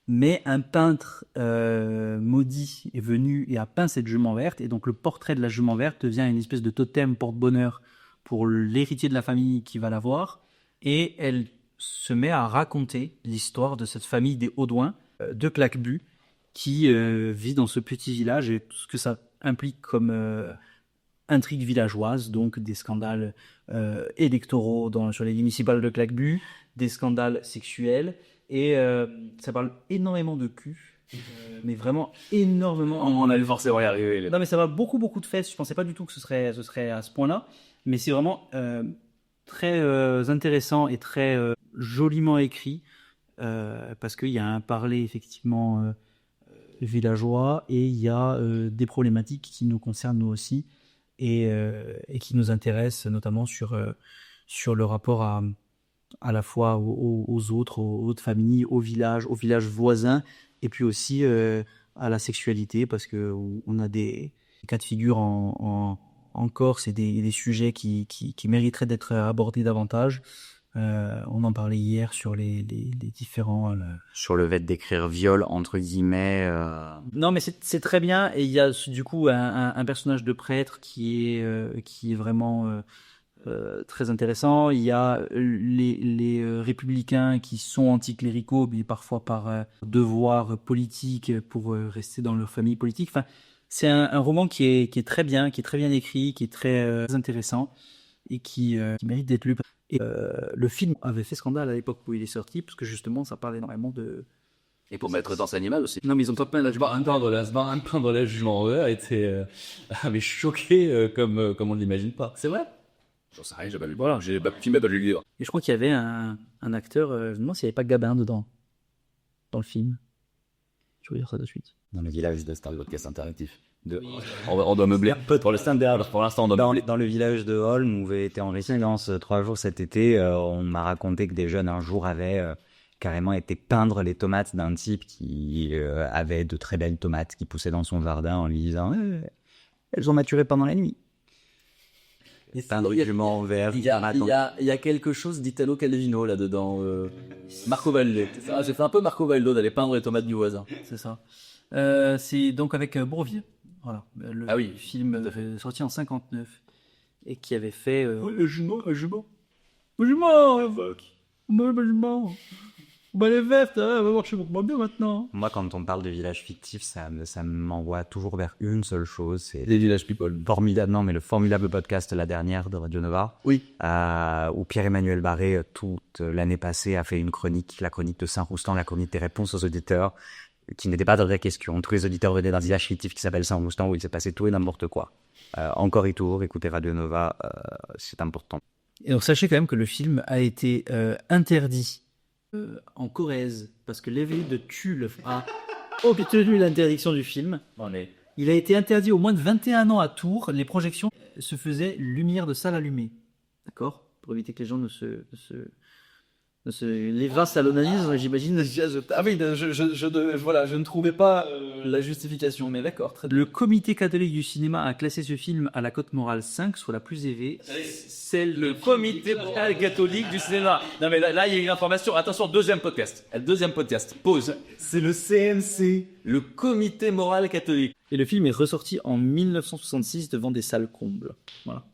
mais un peintre maudit est venu et a peint cette jument verte, et donc le portrait de la jument verte devient une espèce de totem porte-bonheur pour l'héritier de la famille qui va la voir, et elle se met à raconter l'histoire de cette famille des Audouins de Claquebus, qui vit dans ce petit village et tout ce que ça implique comme intrigues villageoises, donc des scandales électoraux sur les municipales de Claquebus, des scandales sexuels, et ça parle énormément de cul, mais vraiment énormément. On allait forcément y arriver. Non, mais ça va beaucoup de fesses. Je pensais pas du tout que ce serait à ce point-là, mais c'est vraiment très intéressant et très joliment écrit, parce qu'il y a un parler effectivement villageois, et il y a des problématiques qui nous concernent nous aussi, et qui nous intéressent notamment sur le rapport à la fois aux autres familles, aux villages voisins, et puis aussi à la sexualité, parce que on a des cas de figure en Corse, et des sujets qui mériteraient d'être abordés davantage. On en parlait hier sur les différents... Sur le fait d'écrire viol, entre guillemets. Non, mais c'est très bien. Et il y a du coup un personnage de prêtre qui est vraiment très intéressant. Il y a les républicains qui sont anticléricaux, mais parfois par devoir politique pour rester dans leur famille politique. Enfin, c'est un roman qui est très bien écrit, qui est très intéressant, et qui mérite d'être lu. Et le film avait fait scandale à l'époque où il est sorti, parce que justement, ça parle énormément de... Et pour mettre dans animal aussi. Non, mais ils ont pas peint la... Un temps dans la jugement horreur était mais choqué comme on ne l'imagine pas. C'est vrai? J'en sais rien, j'ai pas lu. Voilà. J'ai pas filmé, pas lu le livre. Et je crois qu'il y avait un acteur, je me demande s'il n'y avait pas Gabin dedans, dans le film. Je vais dire ça de suite. Dans le village de C'est un podcast interactif. On doit meubler un peu pour le standard. Pour l'instant, on doit Dans le village de Holm, où j'ai été en résidence 3 jours cet été, on m'a raconté que des jeunes un jour avaient carrément été peindre les tomates d'un type qui avait de très belles tomates qui poussaient dans son jardin, en lui disant elles ont maturé pendant la nuit. Peindre jument en vert. Il y a quelque chose d'Italo Calvino là-dedans. Marco Valdo. J'ai fait un peu Marco Valdo d'aller peindre les tomates du voisin. C'est ça. C'est donc avec Bourvier. Voilà. Le film sorti en 59, et qui avait fait... le jument. Bah les vertes, va voir chez moi bien maintenant. Moi, quand on parle de village fictif, ça m'envoie toujours vers une seule chose, c'est Les Village People. le formidable podcast La Dernière de Radio Nova. Oui. Où Pierre-Emmanuel Barré, toute l'année passée, a fait une chronique, la chronique de Saint-Roustan, la chronique des réponses aux auditeurs, qui n'était pas de vraies questions. Tous les auditeurs venaient d'un village fictif qui s'appelle Saint-Roustan, où il s'est passé tout et n'importe quoi. Encore et toujours, écoutez Radio Nova, c'est important. Et donc sachez quand même que le film a été interdit en Corrèze, parce que l'évêque de Tulle a obtenu l'interdiction du film. Il a été interdit au moins de 21 ans à Tours. Les projections se faisaient lumière de salle allumée. D'accord ? Pour éviter que les gens ne se l'évincent à l'onanisme, j'imagine. Ah oui, je ne trouvais pas la justification, mais d'accord. Le comité catholique du cinéma a classé ce film à la cote morale 5, soit la plus élevée. C'est le comité moral catholique du cinéma. Non mais là il y a une information. Attention, deuxième podcast. Pause. C'est le CMC, le comité moral catholique. Et le film est ressorti en 1966 devant des salles combles. Voilà.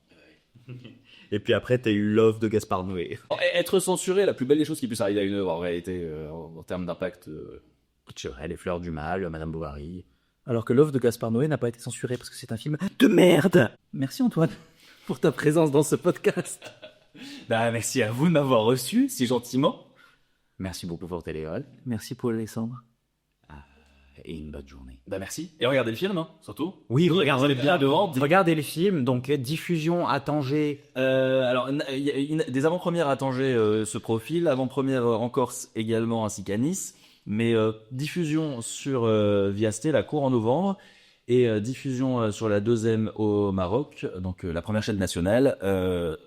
Et puis après, t'as eu Love de Gaspard Noé. Être censuré, la plus belle des choses qui puisse arriver à une œuvre en réalité, en termes d'impact. Les Fleurs du Mal, Madame Bovary. Alors que L'œuvre de Gaspard Noé n'a pas été censuré parce que c'est un film de merde. Merci Antoine pour ta présence dans ce podcast. Merci à vous de m'avoir reçu si gentiment. Merci beaucoup pour Téléol. Merci Paul Alexandre. Et une bonne journée. Merci. Et regardez le film, hein, surtout. Oui, regardez bien devant. Regardez les films, donc diffusion à Tanger. Alors, des avant-premières à Tanger se profilent, avant-première en Corse également, ainsi qu'à Nice. Mais diffusion sur Viasté, la cour en novembre, et diffusion sur la deuxième au Maroc, donc la première chaîne nationale,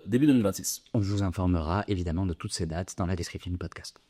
début 2026. On vous informera évidemment de toutes ces dates dans la description du podcast.